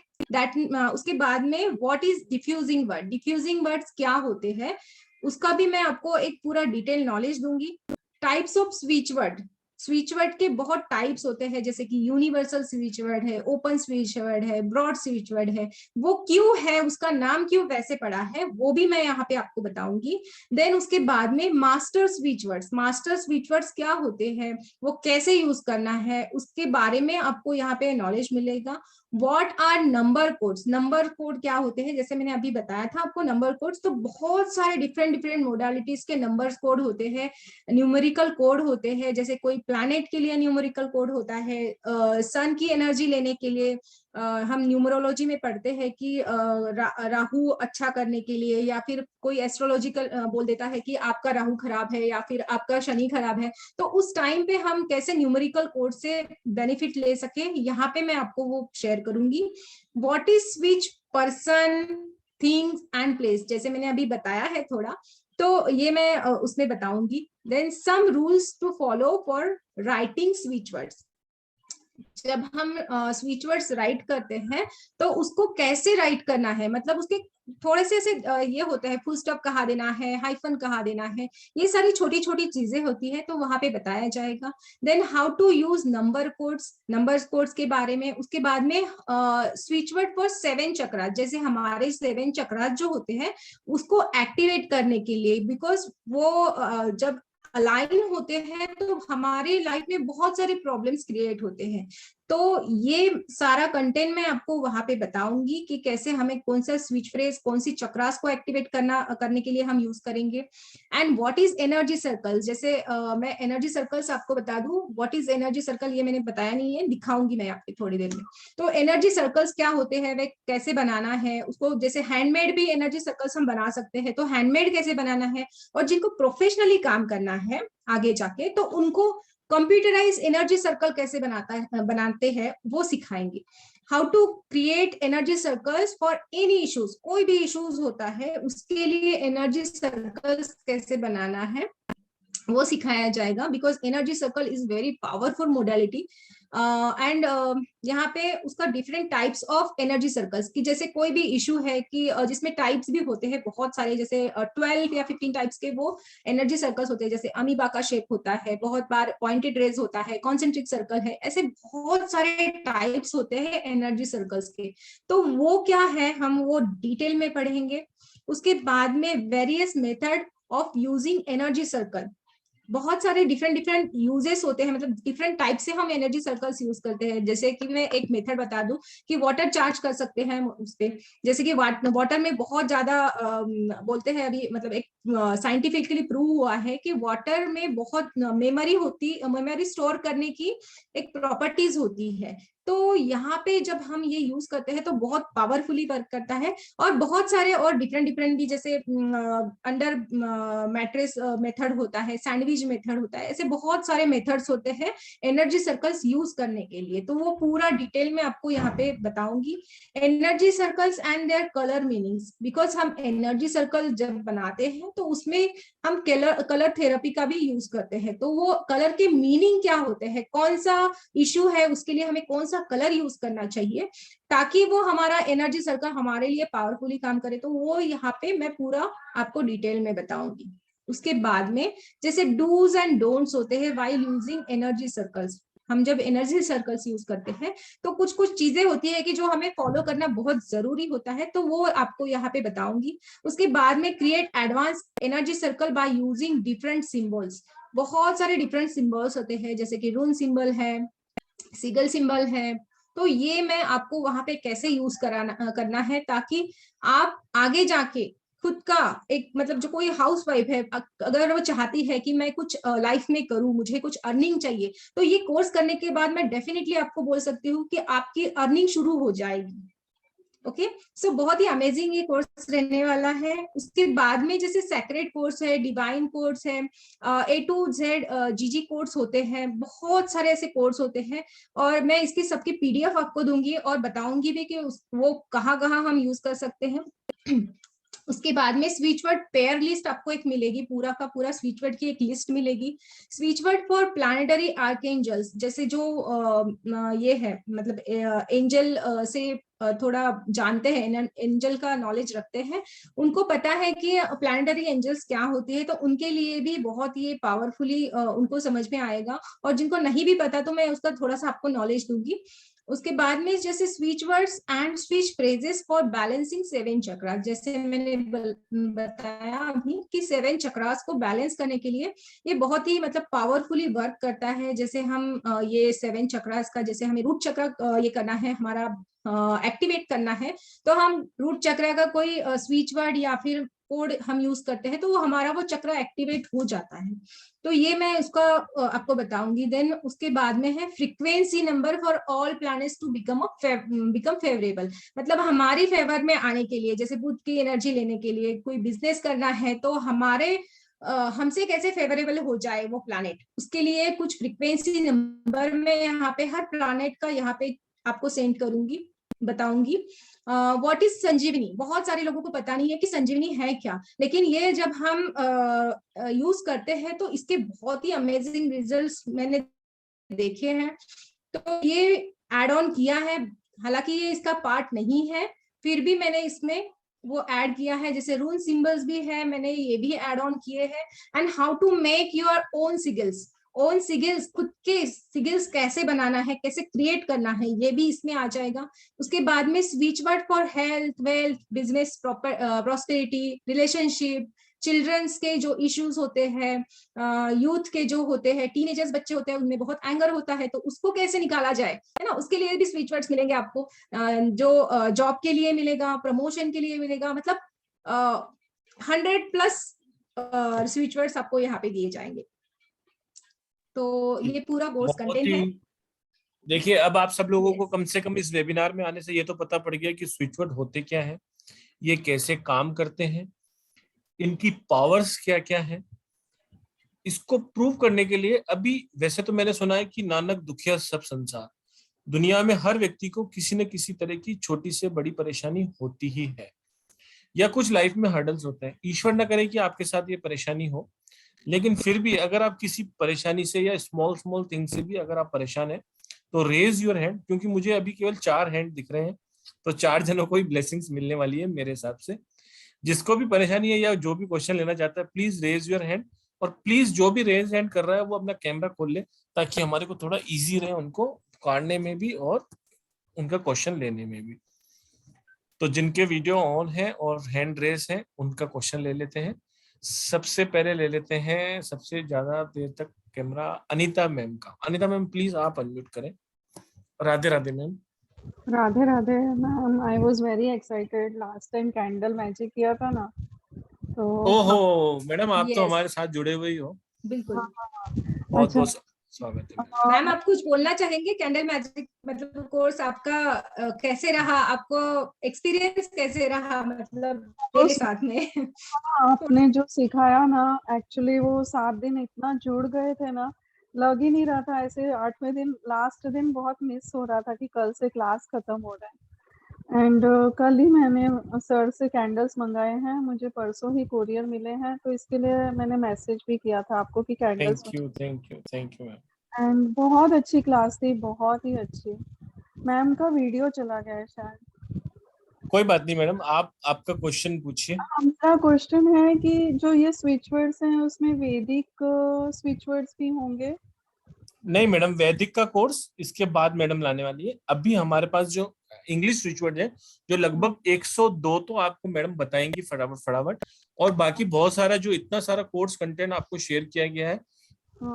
उसके बाद में what is diffusing word, diffusing words क्या होते हैं उसका भी मैं आपको एक पूरा डिटेल नॉलेज दूंगी। Types of switch word, switch word के बहुत टाइप्स होते हैं, जैसे कि यूनिवर्सल स्विच वर्ड है, ओपन स्विच वर्ड है, ब्रॉड स्विच वर्ड है, वो क्यों है, उसका नाम क्यों वैसे पड़ा है, वो भी मैं यहाँ पे आपको बताऊंगी। देन उसके बाद में master switch words, master switch words क्या होते हैं, वो कैसे यूज करना है, उसके बारे में आपको यहाँ पे नॉलेज मिलेगा। What are number codes, number code क्या होते हैं, जैसे मैंने अभी बताया था आपको नंबर कोड्स, तो बहुत सारे डिफरेंट डिफरेंट मोडालिटीज के नंबर कोड होते हैं, न्यूमेरिकल कोड होते हैं, जैसे कोई प्लैनेट के लिए न्यूमेरिकल कोड होता है, सन की एनर्जी लेने के लिए हम न्यूमरोलॉजी में पढ़ते हैं कि राहु अच्छा करने के लिए, या फिर कोई एस्ट्रोलॉजिकल बोल देता है कि आपका राहु खराब है या फिर आपका शनि खराब है, तो उस टाइम पे हम कैसे न्यूमेरिकल कोड से बेनिफिट ले सके, यहाँ पे मैं आपको वो शेयर करूंगी। What is switch person, things and place, जैसे मैंने अभी बताया है थोड़ा, तो ये मैं उसमें बताऊंगी। Then some rules to follow for writing switch words, जब हम स्विच वर्ड्स राइट करते हैं तो उसको कैसे राइट करना है, मतलब उसके थोड़े से ऐसे ये होते हैं, फुल स्टॉप कहा देना है, हाइफन कहा देना है, ये सारी छोटी छोटी चीजें होती है, तो वहां पे बताया जाएगा। Then how to use number codes, number codes के बारे में। उसके बाद में स्विच वर्ड फॉर 7 चक्रा, जैसे हमारे 7 चक्रा जो होते हैं उसको एक्टिवेट करने के लिए, बिकॉज वो जब अलाइन होते हैं तो हमारे लाइफ में बहुत सारे प्रॉब्लम्स क्रिएट होते हैं, तो ये सारा कंटेंट मैं आपको वहां पे बताऊंगी कि कैसे हमें कौन सा स्विच फ्रेज, कौन सी चक्रास को एक्टिवेट करने के लिए हम यूज करेंगे। And what is energy circle, जैसे मैं एनर्जी सर्कल्स आपको बता दूं, व्हाट इज एनर्जी सर्कल ये मैंने बताया नहीं है, दिखाऊंगी मैं आपको थोड़ी देर में। तो एनर्जी सर्कल्स क्या होते हैं, वे कैसे बनाना है उसको, जैसे हैंडमेड भी एनर्जी सर्कल्स हम बना सकते हैं, तो हैंडमेड कैसे बनाना है, और जिनको प्रोफेशनली काम करना है आगे जाके, तो उनको कंप्यूटराइज एनर्जी सर्कल कैसे बनाते हैं वो सिखाएंगे। How to create energy circles for any issues, कोई भी इश्यूज होता है उसके लिए एनर्जी सर्कल्स कैसे बनाना है वो सिखाया जाएगा, because energy circle is very powerful modality. And यहाँ पे उसका different types of energy circles की, जैसे कोई भी इशू है कि जिसमें टाइप्स भी होते हैं बहुत सारे, जैसे 12 या 15 टाइप्स के वो एनर्जी सर्कल्स होते हैं, जैसे अमीबा का शेप होता है, बहुत बार पॉइंटेड रेज होता है, कॉन्सेंट्रिक सर्कल है, ऐसे बहुत सारे टाइप्स होते हैं एनर्जी सर्कल्स के, तो वो क्या है हम वो डिटेल में पढ़ेंगे। उसके बाद में various method of using energy circle, बहुत सारे डिफरेंट डिफरेंट यूजेस होते हैं, मतलब डिफरेंट टाइप से हम एनर्जी सर्कल्स यूज करते हैं। जैसे कि मैं एक मेथड बता दूं कि वाटर चार्ज कर सकते हैं उस पे, जैसे कि वाटर में बहुत ज्यादा बोलते हैं अभी, मतलब एक साइंटिफिकली प्रूव हुआ है कि वाटर में बहुत मेमोरी स्टोर करने की एक प्रॉपर्टीज होती है, तो यहाँ पे जब हम ये यूज करते हैं तो बहुत पावरफुली वर्क करता है। और बहुत सारे और डिफरेंट डिफरेंट भी, जैसे अंडर मैट्रेस मेथड होता है, सैंडविच मेथड होता है, ऐसे बहुत सारे मेथड्स होते हैं एनर्जी सर्कल्स यूज करने के लिए, तो वो पूरा डिटेल में आपको यहाँ पे बताऊंगी। Energy circles and their colour meanings, because हम एनर्जी सर्कल जब बनाते हैं तो उसमें हम कलर थेरेपी का भी यूज करते हैं, तो वो कलर के मीनिंग क्या होते हैं, कौन सा इश्यू है उसके लिए हमें कौन सा कलर यूज करना चाहिए ताकि वो हमारा एनर्जी सर्कल हमारे लिए पावरफुली काम करे, तो वो यहाँ पे मैं पूरा आपको डिटेल में बताऊंगी। उसके बाद में जैसे डूज एंड डोंट्स होते हैं व्हाइल यूजिंग एनर्जी सर्कल्स, हम जब एनर्जी सर्कल्स यूज करते हैं तो कुछ कुछ चीजें होती है कि जो हमें फॉलो करना बहुत जरूरी होता है, तो वो आपको यहाँ पे बताऊंगी। उसके बाद में create advance energy circle by using different symbols, बहुत सारे डिफरेंट सिंबल्स होते हैं, जैसे कि रून सिंबल है, सिगल सिंबल है, तो ये मैं आपको वहां पे कैसे यूज करना है ताकि आप आगे जाके खुद का एक, मतलब जो कोई हाउस वाइफ है अगर वो चाहती है कि मैं कुछ लाइफ में करूं, मुझे कुछ अर्निंग चाहिए, तो ये कोर्स करने के बाद मैं डेफिनेटली आपको बोल सकती हूँ कि आपकी अर्निंग शुरू हो जाएगी। ओके, सो बहुत ही अमेजिंग ये कोर्स रहने वाला है। उसके बाद में जैसे सेक्रेट कोर्स है, डिवाइन कोर्स है, A to Z GG course होते हैं, बहुत सारे ऐसे कोर्स होते हैं, और मैं इसकी सबकी PDF आपको दूंगी और बताऊंगी भी कि वो कहाँ कहाँ हम यूज कर सकते हैं। उसके बाद में स्विच वर्ड पेयर लिस्ट आपको एक मिलेगी, पूरा का पूरा स्विच वर्ड की एक लिस्ट मिलेगी। Switch word for planetary archangels, जैसे जो ये है मतलब एंजल से थोड़ा जानते हैं, एंजल का नॉलेज रखते हैं, उनको पता है कि प्लानिटरी एंजल्स क्या होती है, तो उनके लिए भी बहुत ये पावरफुली उनको समझ में आएगा। और जिनको नहीं भी पता तो मैं उसका थोड़ा सा आपको नॉलेज दूंगी। उसके बाद में जैसे switch words and switch phrases for balancing 7 चक्रा, जैसे मैंने बताया अभी कि 7 चक्रास को बैलेंस करने के लिए ये बहुत ही मतलब पावरफुली वर्क करता है। जैसे हम ये 7 चक्रास का, जैसे हमें रूट चक्र ये करना है, हमारा एक्टिवेट करना है, तो हम रूट चक्र का कोई स्विच वर्ड या फिर कोड हम यूज करते हैं तो वो हमारा वो चक्र एक्टिवेट हो जाता है। तो ये मैं उसका आपको बताऊंगी। देन उसके बाद में है frequency number for all planets to become favourable, मतलब हमारी फेवर में आने के लिए, जैसे बुध की एनर्जी लेने के लिए कोई बिजनेस करना है तो हमारे हमसे कैसे फेवरेबल हो जाए वो प्लैनेट, उसके लिए कुछ फ्रीक्वेंसी नंबर में यहाँ पे हर प्लैनेट का यहाँ पे आपको सेंड करूंगी, बताऊंगी। व्हाट इज संजीवनी, बहुत सारे लोगों को पता नहीं है कि संजीवनी है क्या, लेकिन ये जब हम यूज करते हैं तो इसके बहुत ही अमेजिंग रिजल्ट्स मैंने देखे हैं। तो ये एड ऑन किया है, हालांकि ये इसका पार्ट नहीं है, फिर भी मैंने इसमें वो ऐड किया है। जैसे रून सिंबल्स भी है, मैंने ये भी ऐड ऑन किए हैं। And how to make your own sigils, own sigils, खुद के सिगल्स कैसे बनाना है, कैसे क्रिएट करना है, ये भी इसमें आ जाएगा। उसके बाद में switch word for health, wealth, business, prosperity, relationship, children's के जो इश्यूज होते हैं, यूथ के जो होते हैं, टीनेजर्स बच्चे होते हैं, उनमें बहुत एंगर होता है, तो उसको कैसे निकाला जाए, है ना, उसके लिए भी स्विच वर्ड्स मिलेंगे आपको। जो जॉब के लिए मिलेगा, प्रमोशन के लिए मिलेगा, मतलब 100+ स्विच वर्ड्स आपको यहाँ पे दिए जाएंगे। तो ये पूरा कोर्स कंटेंट है। देखिए, अब आप सब लोगों को कम से कम इस वेबिनार में आने से ये तो पता पड़ गया कि स्विच वर्ड होते क्या है, ये कैसे काम करते हैं, इनकी पावर्स क्या क्या है। इसको प्रूव करने के लिए अभी वैसे तो मैंने सुना है कि नानक दुखिया सब संसार, दुनिया में हर व्यक्ति को किसी न किसी तरह की छोटी से बड़ी परेशानी होती ही है, या कुछ लाइफ में हर्डल्स होते हैं। ईश्वर न करे कि आपके साथ ये परेशानी हो, लेकिन फिर भी अगर आप किसी परेशानी से या स्मॉल स्मॉल थिंग से भी अगर आप परेशान हैं तो रेज योर हैंड, क्योंकि मुझे अभी केवल 4 हैंड दिख रहे हैं, तो 4 जनों को ही ब्लेसिंग्स मिलने वाली है मेरे हिसाब से। जिसको भी परेशानी है या जो भी क्वेश्चन लेना चाहता है, प्लीज रेज योर हैंड। और प्लीज जो भी रेज हैंड कर रहा है वो अपना कैमरा खोल ले, ताकि हमारे को थोड़ा इजी रहे उनको काटने में भी और उनका क्वेश्चन लेने में भी। तो जिनके वीडियो ऑन है और हैंड रेस है उनका क्वेश्चन ले लेते हैं। सबसे पहले ले लेते हैं सबसे ज्यादा देर तक कैमरा अनीता मैम का। अनीता मैम प्लीज आप अनम्यूट करें। Radhe Radhe ma'am. Radhe Radhe ma'am, I was very excited, last time candle magic किया था ना, तो ओहो मैडम, आप तो Yes. हमारे साथ जुड़े हुए ही हो, बिल्कुल। बहुत अच्छा। बहुत स्वागत है। मैम आप कुछ बोलना चाहेंगे, कैंडल मैजिक मतलब कोर्स आपका कैसे रहा, आपको एक्सपीरियंस कैसे रहा, मतलब मेरे साथ में? आपने जो सिखाया ना, एक्चुअली वो 7 दिन इतना जुड़ गए थे ना, लग ही नहीं रहा था ऐसे 8वें दिन, लास्ट दिन बहुत मिस हो रहा था कि कल से क्लास खत्म हो रहा है। एंड कल ही मैंने सर से कैंडल्स मंगाए हैं, मुझे परसों ही कोरियर मिले हैं, तो इसके लिए मैंने मैसेज भी किया था आपको कि candles. Thank you ma'am. And बहुत अच्छी क्लास थी, बहुत ही अच्छी। मैम का वीडियो चला गया है शायद। कोई बात नहीं मैडम, आप आपका क्वेश्चन पूछिए। हमारा क्वेश्चन है कि जो ये स्विच वर्ड्स हैं उसमें वैदिक स्विच वर्ड्स भी होंगे? नहीं मैडम, वैदिक का कोर्स इसके बाद मैडम लाने वाली है। अभी हमारे पास जो इंग्लिश स्विच वर्ड है, जो लगभग 102 तो आपको मैडम बताएंगी फटाफट फटाफट, और बाकी बहुत सारा जो इतना सारा कोर्स कंटेंट आपको शेयर किया गया है,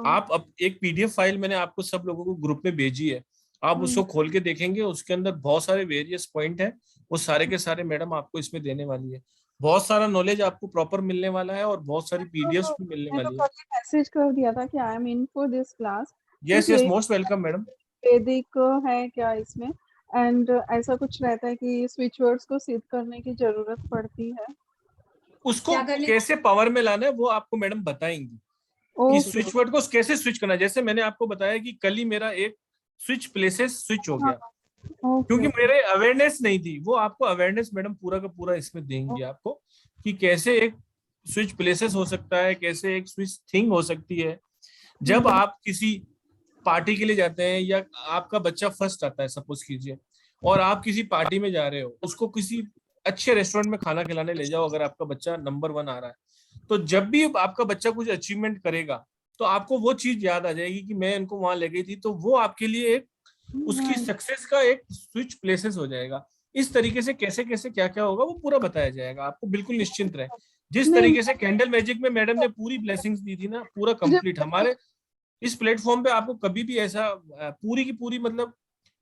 आप अब एक पीडीएफ फाइल मैंने आपको सब लोगों को ग्रुप में भेजी है, आप उसको खोल के देखेंगे, उसके अंदर बहुत सारे वेरियस पॉइंट है, वो सारे के सारे मैडम आपको इसमें देने वाली है। बहुत सारा नॉलेज आपको प्रॉपर मिलने वाला है और बहुत सारी पीडीएफ भी मिलने वाली है। मैसेज कर दिया था कि I am in for this class. Yes most welcome madam. वैदिक है क्या इसमें? एंड ऐसा कुछ रहता है कि स्विच वर्ड्स को सिद्ध करने की जरूरत पड़ती है? उसको कैसे पावर में लाना है वो आपको मैडम बताएंगी कि स्विच वर्ड को कैसे स्विच करना है। जैसे मैंने आपको बताया कि कल ही मेरा एक स्विच प्लेसेस स्विच हो गया, क्योंकि मेरे अवेयरनेस नहीं थी। वो आपको अवेयरनेस मैडम पूरा का पूरा इसमें देंगे आपको, कि कैसे एक स्विच प्लेसेस हो सकता है, कैसे एक स्विच थिंग हो सकती है। जब आप किसी पार्टी के लिए जाते हैं, या आपका बच्चा फर्स्ट आता है सपोज कीजिए, और आप किसी पार्टी में जा रहे हो, उसको किसी अच्छे रेस्टोरेंट में खाना खिलाने ले जाओ, अगर आपका बच्चा नंबर 1 आ रहा है, तो जब भी आपका बच्चा कुछ अचीवमेंट करेगा, तो आपको वो चीज याद आ जाएगी कि मैं इनको वहां ले गई थी। तो वो आपके लिए एक उसकी सक्सेस का एक स्विच प्लेसेस हो जाएगा। इस तरीके से कैसे कैसे क्या क्या होगा वो पूरा बताया जाएगा आपको, बिल्कुल निश्चिंत रहे। जिस नहीं, तरीके से कैंडल मैजिक में मैडम ने पूरी ब्लेसिंग्स दी थी ना, पूरा कंप्लीट, हमारे इस प्लेटफॉर्म पे आपको कभी भी ऐसा पूरी की पूरी मतलब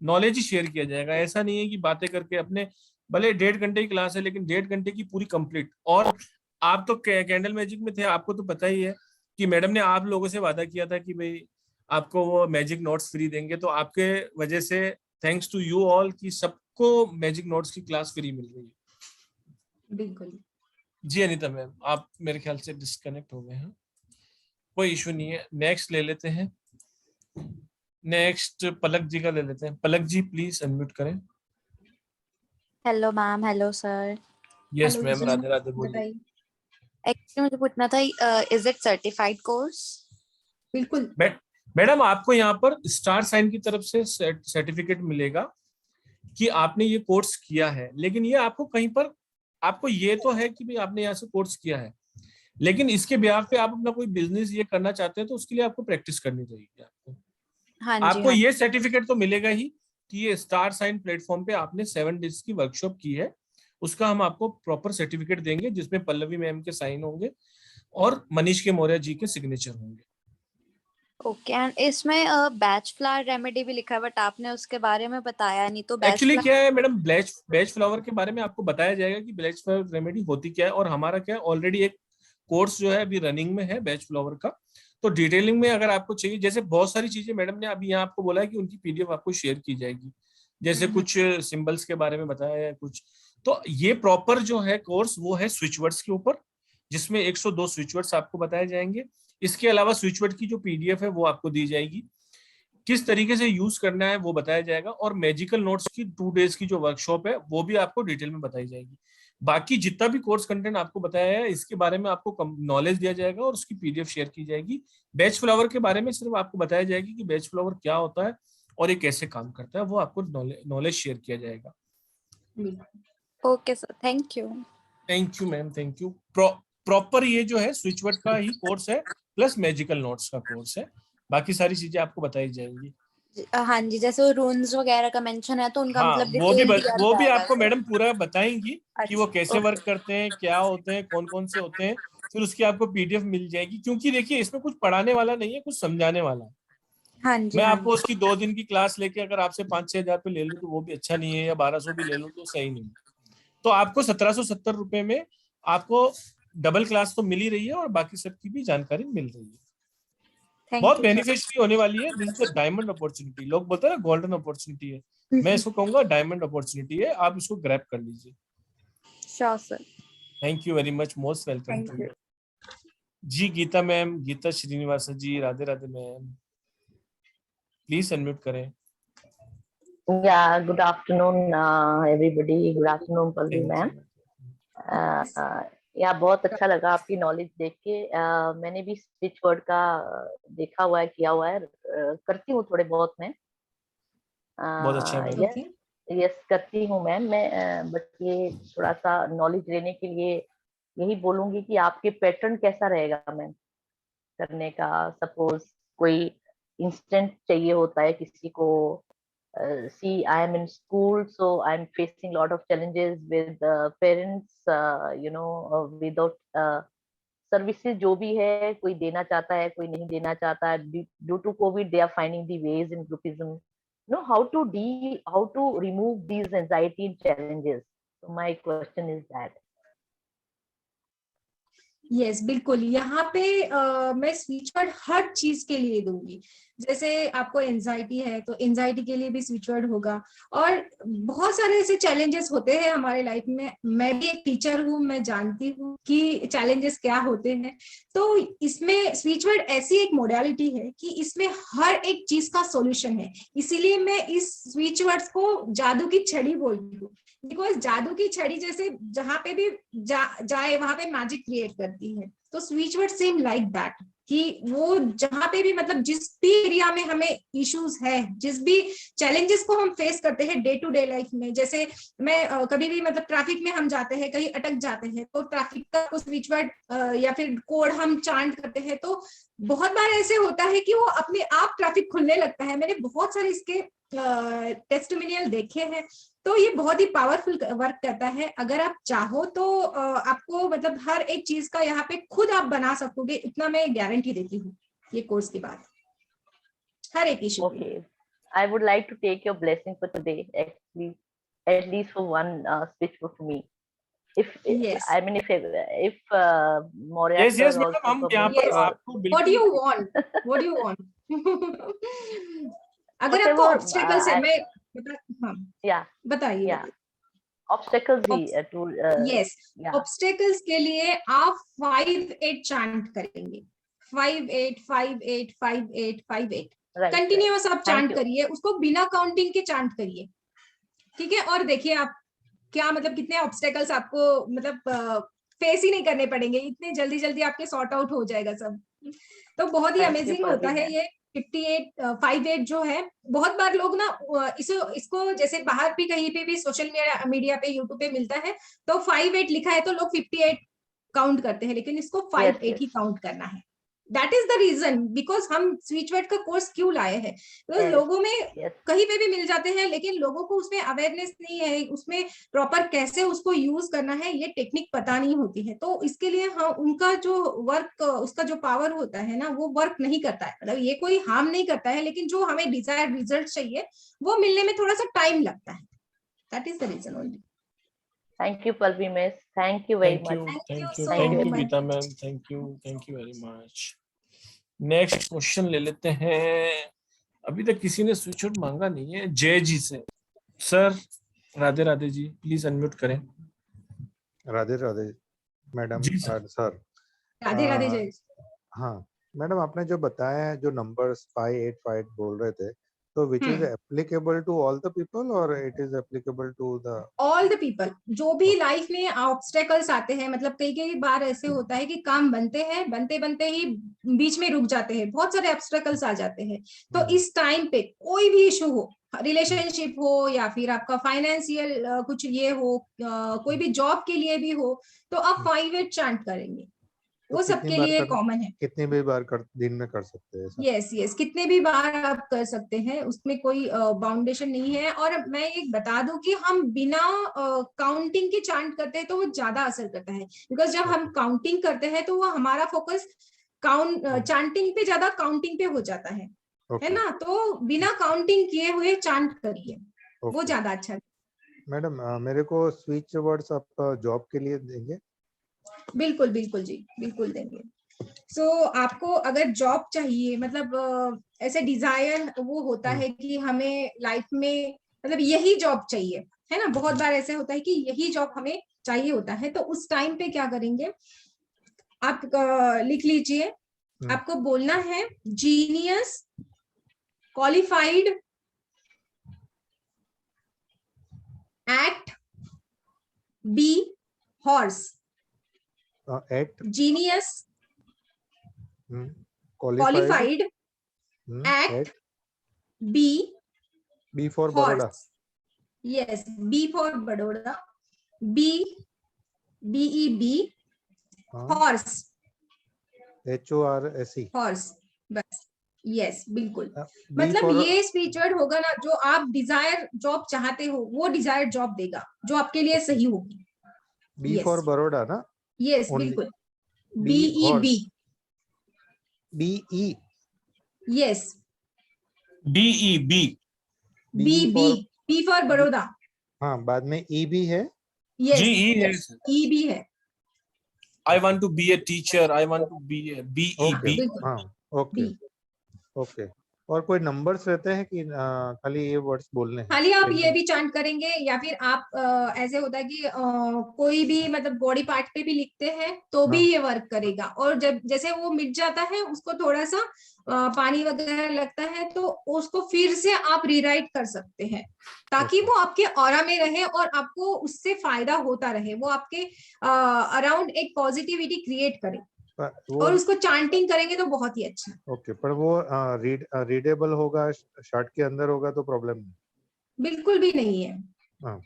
नॉलेज ही शेयर किया जाएगा। ऐसा नहीं है कि बातें करके अपने, भले 1.5 घंटे की क्लास है लेकिन 1.5 घंटे की पूरी कंप्लीट। और आप तो कैंडल मैजिक में थे, आपको तो पता ही है कि मैडम ने आप लोगों से वादा किया था कि भाई आपको वो मैजिक नोट्स फ्री देंगे। तो आपके वजह से, थैंक्स टू यू ऑल, कि सबको मैजिक नोट्स की क्लास फ्री मिल रही है। बिल्कुल। जी अनीता मैम, आप मेरे ख्याल से डिस्कनेक्ट हो गए हैं। कोई इशू नहीं है, नेक्स्ट ले लेते हैं। नेक्स्ट पलक जी का ले लेते हैं। पलक जी प्लीज अनम्यूट करें। Hello ma'am, hello sir. Yes hello ma'am, जी, राधे राधे, बोलिए। बताइए। एक्चुअली मुझे पूछना था, इज इट सर्टिफाइड कोर्स? बिल्कुल। मैडम आपको यहाँ पर स्टार साइन की तरफ से सर्टिफिकेट मिलेगा कि आपने ये कोर्स किया है। लेकिन ये आपको कहीं पर, आपको ये तो है कि भाई आपने यहाँ से कोर्स किया है, लेकिन इसके ब्याह पे आप अपना कोई बिजनेस ये करना चाहते हैं, तो उसके लिए आपको प्रैक्टिस करनी चाहिए। हाँ जी, आपको हाँ। ये सर्टिफिकेट तो मिलेगा ही कि ये स्टार साइन प्लेटफॉर्म पे आपने 7 डेज की वर्कशॉप की है। उसका हम आपको प्रॉपर सर्टिफिकेट देंगे, जिसमें पल्लवी मैम के साइन होंगे और मनीष के मौर्य जी के सिग्नेचर होंगे। ओके, एंड इसमें बैच फ्लावर रेमेडी भी लिखा है, बट आपने उसके बारे में बताया नहीं, तो बैच एक्चुअली क्या है मैडम, बैच फ्लावर के बारे में आपको बताया जाएगा कि बैच फ्लावर रेमेडी होती क्या है, और हमारा क्या है, ऑलरेडी एक कोर्स जो है अभी रनिंग में है बैच फ्लावर का। तो डिटेलिंग में अगर आपको चाहिए, जैसे बहुत सारी चीजें मैडम ने अभी यहाँ आपको बोला है कि उनकी पीडीएफ आपको शेयर की जाएगी, जैसे कुछ सिंबल्स के बारे में बताया है कुछ। तो ये प्रॉपर जो है कोर्स वो है स्विच वर्ड्स के ऊपर, जिसमें 102 स्विच वर्ड्स आपको बताए जाएंगे। इसके अलावा स्विच वर्ड की जो पीडीएफ है वो आपको दी जाएगी, किस तरीके से यूज करना है वो बताया जाएगा, और मैजिकल नोट्स की 2 डेज की जो वर्कशॉप है वो भी आपको डिटेल में बताई जाएगी। बाकी जितना भी कोर्स कंटेंट आपको बताया है इसके बारे में आपको नॉलेज दिया जाएगा और उसकी पीडीएफ शेयर की जाएगी। बैच फ्लावर के बारे में सिर्फ आपको बताया जाएगी कि बैच फ्लावर क्या होता है और ये कैसे काम करता है, वो आपको नॉलेज शेयर किया जाएगा। Okay sir, thank you. Thank you ma'am, thank you. Proper ये जो है स्विच वर्ड का ही कोर्स है, प्लस मैजिकल नोट्स का कोर्स है। बाकी सारी चीजें आपको बताई जाएंगी। हाँ जी, जैसे वो रून्स वगैरह का मेंशन है, तो उनका हाँ, मतलब डिटेल दिया वो भी जाएगा आपको सर? मैडम पूरा बताएंगी कि वो अच्छा, कैसे वर्क करते हैं, क्या होते हैं, कौन कौन से होते हैं। फिर उसकी आपको पीडीएफ मिल जाएगी, क्योंकि देखिए इसमें कुछ पढ़ाने वाला नहीं है, कुछ समझाने वाला है। हाँ जी, मैं हाँ आपको उसकी 2 दिन की क्लास लेके अगर आपसे 5-6 हजार पे ले लूँ तो वो भी अच्छा नहीं है, या 1200 भी ले लूँ तो सही नहीं। तो आपको 1770 रुपए में आपको डबल क्लास तो मिल ही रही है, और बाकी सबकी भी जानकारी मिल रही है। बहुत थैंक यू सर। बेनिफिशियरी होने वाली है। This is a diamond opportunity. लोग बोलते हैं ना गोल्डन अपॉर्चुनिटी है, मैं इसको कहूंगा डायमंड अपॉर्चुनिटी है। आप इसको ग्रैब कर लीजिए। Sure sir. Thank you very much, most welcome to thank you. You. जी Geeta ma'am, Geeta Srinivas ji, Radhe Radhe ma'am, please unmute करें। Yeah, good afternoon, everybody. Good afternoon, Palvi Thank ma'am. you. या बहुत अच्छा लगा आपकी नॉलेज देख के। मैंने भी स्विच वर्ड का देखा हुआ है, किया हुआ है, करती हूँ थोड़े बहुत मैं। बहुत अच्छा मैम। यस यस करती हूँ मैम मैं, बट ये थोड़ा सा नॉलेज लेने के लिए यही बोलूंगी कि आपके पैटर्न कैसा रहेगा मैम करने का। सपोज कोई इंस्टेंट चाहिए होता है किसी को। See, I am in school, so I'm facing a lot of challenges with parents, without services जो भी है, कोई देना चाहता है, कोई नहीं देना चाहता है। Due to COVID, they are finding the ways in groupism. How to remove these anxiety and challenges. So my question is that. Yes बिल्कुल। यहाँ पे मैं स्पीच वर्ड हर चीज के लिए दूंगी। जैसे आपको एंजाइटी है तो एंजाइटी के लिए भी स्विच वर्ड होगा। और बहुत सारे ऐसे चैलेंजेस होते हैं हमारे लाइफ में। मैं भी एक टीचर हूँ, मैं जानती हूँ कि चैलेंजेस क्या होते हैं। तो इसमें स्विच वर्ड ऐसी एक मोडालिटी है कि इसमें हर एक चीज का सॉल्यूशन है। इसीलिए मैं इस स्विच वर्ड्स को जादू की छड़ी बोलती हूँ, बिकॉज जादू की छड़ी जैसे जहां पे भी जाए वहां पे मैजिक क्रिएट करती है। तो switch word same like that कि वो जहां पे भी मतलब जिस भी एरिया में हमें इश्यूज है, जिस भी चैलेंजेस को हम फेस करते हैं डे टू डे लाइफ में, जैसे मैं कभी भी मतलब ट्रैफिक में हम जाते हैं, कहीं अटक जाते हैं, तो ट्रैफिक का स्विच वर्ड या फिर कोड हम चांट करते हैं, तो बहुत बार ऐसे होता है कि वो अपने आप ट्रैफिक खुलने लगता है। मैंने बहुत सारे इसके टेस्टिमोनियल देखे हैं। तो ये बहुत ही पावरफुल वर्क करता है। अगर आप चाहो तो आपको मतलब हर एक चीज का यहाँ पे खुद आप बना सकोगे, इतना मैं गारंटी देती हूँ ये कोर्स के बाद हर एक issue. Okay, I would like to take your blessing for today, actually, at least for one speech for me. If Yes. I mean, if Maurya yes sir yes madam, also हम permit यहाँ पर Yes. आपको What बिल्कुल do you want? What do you want? अगर आपको Whatever, obstacles है, मैं हाँ yeah, बताइए। yeah, obstacles भी to यस, yeah, ऑब्स्टेकल्स के लिए आप 5-8 चांट करेंगे। 5-8 5-8 5-8 5-8 right, कंटिन्यूअस आप Thank चांट you. करिए, उसको बिना काउंटिंग के चांट करिए, ठीक है। और देखिए आप क्या मतलब कितने ऑब्स्टेकल्स आपको मतलब फेस ही नहीं करने पड़ेंगे, इतने जल्दी जल्दी आपके सॉर्ट आउट हो जाएगा सब। तो बहुत ही Thank you, अमेजिंग होता है Parveen. ये 58 जो है। बहुत बार लोग ना इसको जैसे बाहर भी कहीं पे भी सोशल मीडिया पे यूट्यूब पे मिलता है तो 58 लिखा है तो लोग 58 काउंट करते हैं, लेकिन इसको 58 ही काउंट करना है। That is the reason because हम स्विच वर्ड का कोर्स क्यों लाए हैं। तो Yes, लोगों में yes. कहीं पे भी मिल जाते हैं, लेकिन लोगों को उसमें अवेयरनेस नहीं है, उसमें प्रॉपर कैसे उसको यूज करना है ये टेक्निक पता नहीं होती है। तो इसके लिए हम उनका जो वर्क उसका जो पावर होता है ना वो वर्क नहीं करता है। मतलब ये कोई हार्म नहीं करता है, लेकिन जो हमें डिजायर्ड रिजल्ट चाहिए वो मिलने में थोड़ा सा टाइम लगता है। That is the reason only. Thank you, Parveen miss. Thank you very much. so Thank you. Geeta ma'am, thank you very much. Next question ले लेते हैं। अभी तक किसी ने स्विच वर्ड मांगा नहीं है। जय जी से sir, Radhe Radhe ji, please unmute करें। Radhe Radhe madam ji sir. और सर। राधे राधे जय। हाँ मैडम, आपने जो बताया है, जो नंबर्स 585 बोल रहे थे, तो which is applicable to all the people और it is applicable to the all the people? जो भी लाइफ में ऑब्स्टेकल्स आते हैं, मतलब कई बार ऐसे होता है कि काम बनते हैं, बनते बनते ही बीच में रुक जाते हैं, बहुत सारे ऑब्स्टेकल्स आ जाते हैं। तो इस टाइम पे कोई भी इशू हो, रिलेशनशिप हो या फिर आपका फाइनेंशियल कुछ ये हो, कोई भी जॉब के लिए भी हो, तो आप 5-8 चांट करेंगे। वो सबके लिए कॉमन है। कितनी भी बार दिन में कर सकते हैं? यस, कितने भी बार आप कर सकते हैं, उसमें कोई बाउंडेशन नहीं है। और मैं एक बता दूं कि हम बिना काउंटिंग के चांट करते हैं तो वो ज्यादा असर करता है, बिकॉज जब हम काउंटिंग करते हैं तो वो हमारा फोकस चांटिंग पे ज्यादा काउंटिंग पे हो जाता है ना। तो बिना काउंटिंग किए हुए चांट करिए, वो ज्यादा अच्छा है। मैडम मेरे को स्विच वर्ड्स आप जॉब के लिए देंगे? बिल्कुल बिल्कुल जी, बिल्कुल देंगे। सो आपको अगर जॉब चाहिए, मतलब ऐसे डिजायर वो होता है कि हमें लाइफ में मतलब यही जॉब चाहिए, है ना। बहुत बार ऐसे होता है कि यही जॉब हमें चाहिए होता है। तो उस टाइम पे क्या करेंगे, आप लिख लीजिए। आपको बोलना है genius, qualified, act, B, horse. Act, genius, qualified, act, B for Baroda. Yes, B for Baroda, BEB, horse, HORSE, horse, बस। यस बिल्कुल। मतलब ये स्पीच वर्ड होगा ना, जो आप डिजायर जॉब चाहते हो वो डिजायर जॉब देगा, जो आपके लिए सही होगी। बी फॉर बड़ौदा ना? यस बिल्कुल। BEB, BE, yes, DEB, B for Baroda. हाँ, बाद में E भी है। यस, GE है। EB है। I want to be a teacher, I want to be a BEB। हाँ, ओके। और कोई नंबर्स रहते हैं कि खाली ये वर्ड्स बोलने हैं? खाली आप ये भी चांट करेंगे, या फिर आप ऐसे होता है कि कोई भी मतलब बॉडी पार्ट पे भी लिखते हैं तो भी हाँ। ये वर्क करेगा। और जब जैसे वो मिट जाता है, उसको थोड़ा सा पानी वगैरह लगता है तो उसको फिर से आप रीराइट कर सकते हैं, ताकि वो आपके ऑरा में रहे और आपको उससे फायदा होता रहे, वो आपके अराउंड एक पॉजिटिविटी क्रिएट करे। वो और उसको चांटिंग करेंगे तो बहुत ही अच्छा। ओके, पर वो रीडेबल होगा, शर्ट के अंदर होगा तो प्रॉब्लम नहीं? बिल्कुल भी नहीं है। हाँ,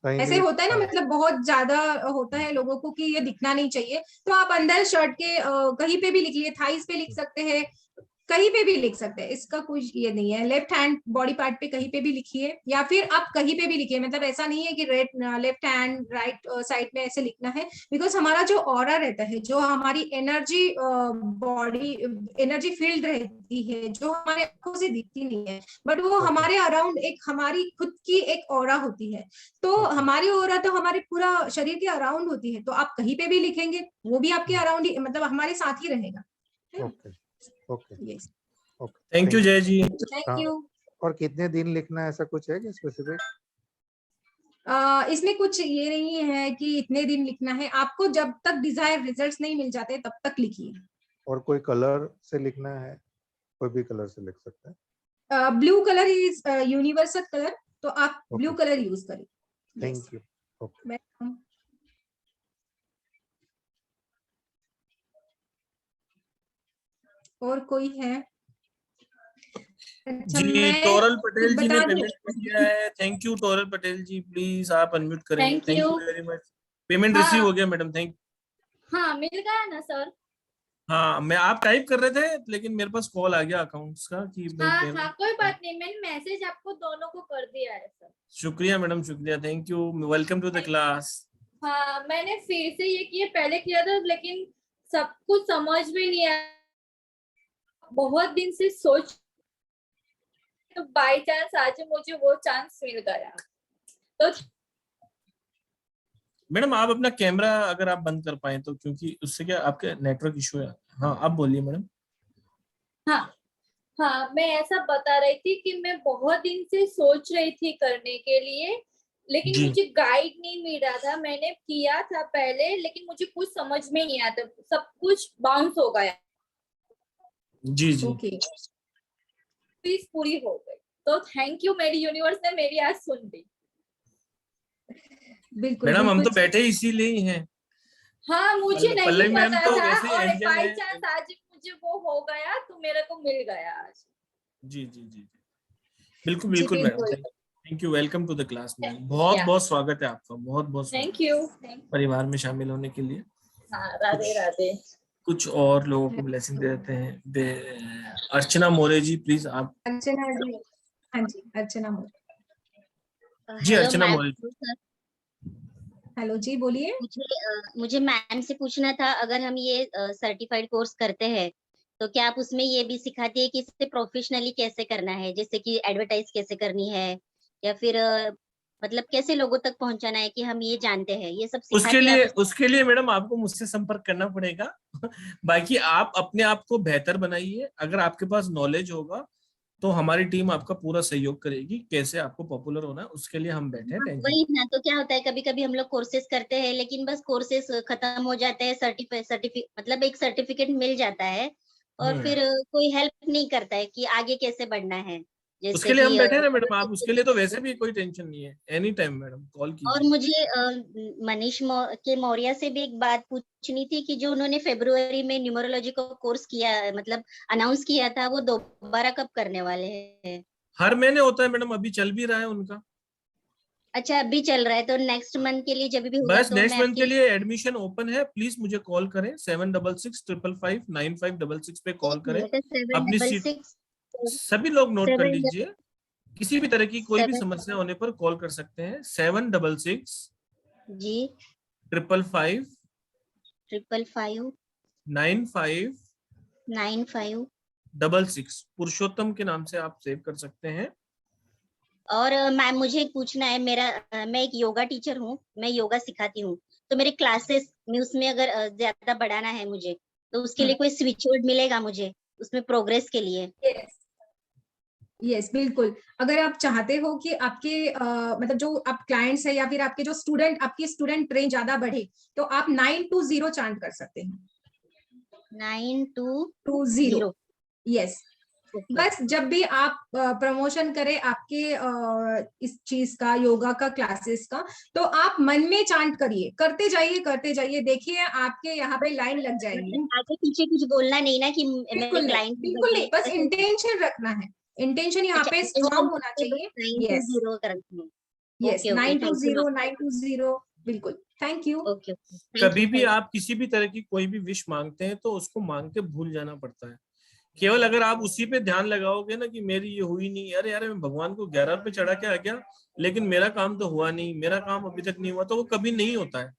कहीं ऐसे भी होता है ना, मतलब बहुत ज्यादा होता है लोगों को कि ये दिखना नहीं चाहिए, तो आप अंदर शर्ट के कहीं पे भी लिख लिए, थाइस पे लिख सकते हैं, कहीं पे भी लिख सकते हैं, इसका कुछ ये नहीं है। लेफ्ट हैंड बॉडी पार्ट पे कहीं पे भी लिखिए, या फिर आप कहीं पे भी लिखिए, मतलब ऐसा नहीं है कि लेफ्ट हैंड राइट साइड में ऐसे लिखना है, बिकॉज हमारा जो ऑरा रहता है, जो हमारी एनर्जी बॉडी एनर्जी फील्ड रहती है, जो हमारे आंखों से दिखती नहीं है, बट वो हमारे अराउंड एक हमारी खुद की एक ऑरा होती है। तो हमारी ऑरा तो हमारे पूरा शरीर के अराउंड होती है, तो आप कहीं पे भी लिखेंगे वो भी आपके अराउंड ही, मतलब हमारे साथ ही रहेगा। Okay okay yes, okay, thank you जय जी। Thank you. और कितने दिन लिखना है, ऐसा कुछ है क्या स्पेसिफिक? इसमें कुछ ये नहीं है कि इतने दिन लिखना है, आपको जब तक डिजायर रिजल्ट्स नहीं मिल जाते तब तक लिखिए। और कोई कलर से लिखना है? कोई भी कलर से लिख सकता है? Blue colour is universal colour, तो आप ब्लू Okay. कलर यूज करें। Thank you. Okay, welcome. और कोई है? अच्छा, जी मैं टोरल कुछ पटेल जी ने बता दूं? पेमेंट कर दिया है। Thank you Toral Patel ji, please आप अनम्यूट करें। Thank thank you you. Very much. Payment हाँ। रिसीव हो गया मैडम, थैंक। हाँ, मिल गया ना सर? हाँ, मैं आप टाइप कर रहे थे लेकिन मेरे पास कॉल आ गया अकाउंट्स का कि भाई हाँ payment- हाँ, कोई बात नहीं, मैंने मैसेज आपको दोनों को कर दिया है सर। शुक्रिया मैडम, शुक्रिया, thank you, welcome to the class. हाँ, मैंने फिर से ये किया, पहले किया था लेकिन सब कुछ समझ में नहीं आया, बहुत दिन से सोच, तो बाय चांस आज मुझे वो चांस मिल गया। तो मैडम आप अपना कैमरा अगर आप बंद कर पाए तो, क्योंकि उससे क्या आपके नेटवर्क इशू है। हाँ आप बोलिए मैडम। हाँ हाँ, मैं ऐसा बता रही थी कि मैं बहुत दिन से सोच रही थी करने के लिए, लेकिन जी। मुझे गाइड नहीं मिल रहा था। मैंने किया था पहले, लेकिन मुझे कुछ समझ में नहीं आता, सब कुछ बाउंस हो गया। जी जी। ओके, फीस पूरी हो गई, तो थैंक यू, मेरी यूनिवर्स ने मेरी आज सुन ली। बिल्कुल मैडम हम तो बिल्कुल। बैठे इसीलिए ही हैं। हाँ, मुझे नहीं पल्लवी मैम पता तो था, वैसे ही और एंजल बाय है। चांस आज मुझे वो हो गया, तो मेरे को मिल गया आज। जी जी जी, बिल्कुल जी बिल्कुल मैडम, बिल्कुल। Thank you, welcome to the class ma'am. बहुत बहुत स्वागत है आपका, बहुत बहुत थैंक स्वागत यू। परिवार में शामिल होने के लिए। हाँ, राधे राधे। कुछ और लोगों को ब्लेसिंग दे देते हैं। अर्चना मोरे जी प्लीज आप। अर्चना जी, हाँ जी, अर्चना मोरे। जी हेलो अर्चना मैम। मोरे जी। हेलो जी, बोलिए। मुझे मैम से पूछना था, अगर हम ये सर्टिफाइड कोर्स करते हैं तो क्या आप उसमें ये भी सिखाती है कि इसे प्रोफेशनली कैसे करना है, जैसे कि एडवर्टाइज कैसे करनी है, या फिर मतलब कैसे लोगों तक पहुंचाना है कि हम ये जानते हैं, ये सब सिखाती है आप? उसके लिए मैडम आपको मुझसे संपर्क करना पड़ेगा। बाकी आप अपने आप को बेहतर बनाइए, अगर आपके पास नॉलेज होगा तो हमारी टीम आपका पूरा सहयोग करेगी। कैसे आपको पॉपुलर होना है उसके लिए हम बैठे हैं, टेंशन। वही ना, तो क्या होता है कभी कभी हम लोग कोर्सेज करते हैं लेकिन बस कोर्सेज खत्म हो जाते हैं, सर्टिफिकेट मतलब एक सर्टिफिकेट मिल जाता है और फिर कोई हेल्प नहीं करता है कि आगे कैसे बढ़ना है, जैसे उसके लिए हम कि बैठे हैं ना मैडम, आप उसके लिए तो वैसे भी कोई टेंशन नहीं है, एनी टाइम मैडम कॉल और कीजिए। मुझे मनीष के मौर्य से भी एक बात पूछनी थी कि जो उन्होंने फरवरी में न्यूमरोलॉजी का कोर्स किया, मतलब अनाउंस किया था, वो दोबारा कब करने वाले हैं? हर महीने होता है मैडम, अभी चल भी रहा है उनका। अच्छा, अभी चल रहा है, तो नेक्स्ट मंथ के लिए जब भी होगा बस तो नेक्स्ट मैं मंथ के आपके लिए एडमिशन ओपन है, प्लीज मुझे कॉल करें 7665559566 पे कॉल करें। अपनी सीट 766 सभी लोग नोट कर 7 लीजिए। किसी भी तरह की कोई भी 7 समस्या होने पर कॉल कर सकते हैं 766 जी 555 555 95 95। 66 पुरुषोत्तम के नाम से आप सेव कर सकते हैं। और मैम मुझे एक पूछना है, मैं एक योगा टीचर हूँ, मैं योगा सिखाती हूँ, तो मेरे क्लासेस में उसमें अगर ज्यादा बढ़ाना है मुझे, तो उसके लिए कोई स्विच वर्ड मिलेगा मुझे उसमें प्रोग्रेस के लिए? यस बिल्कुल। अगर आप चाहते हो कि आपके मतलब जो आप क्लाइंट्स है या फिर आपके जो स्टूडेंट, आपकी स्टूडेंट ट्रेन ज्यादा बढ़े, तो आप 920 चांट कर सकते हैं। 920 यस। बस जब भी आप प्रमोशन करें आपके इस चीज का, योगा का, क्लासेस का, तो आप मन में चांट करिए, करते जाइए, देखिए आपके यहाँ पे लाइन लग जाएगी। आगे पीछे कुछ बोलना नहीं ना कि बिल्कुल नहीं, बिल्कुल नहीं, बस इंटेंशन रखना है। इंटेंशन यहाँ पे स्ट्रांग होना चाहिए। यस 920 करती यस, 920 बिल्कुल। Thank you. ओके। कभी भी आप किसी भी तरह की कोई भी विश मांगते हैं तो उसको मांग के भूल जाना पड़ता है। केवल अगर आप उसी पे ध्यान लगाओगे ना कि मेरी ये हुई नहीं, अरे यार मैं भगवान को 11 पे चढ़ा के आ गया लेकिन मेरा काम तो हुआ नहीं, मेरा काम अभी तक नहीं हुआ, तो वो कभी नहीं होता है।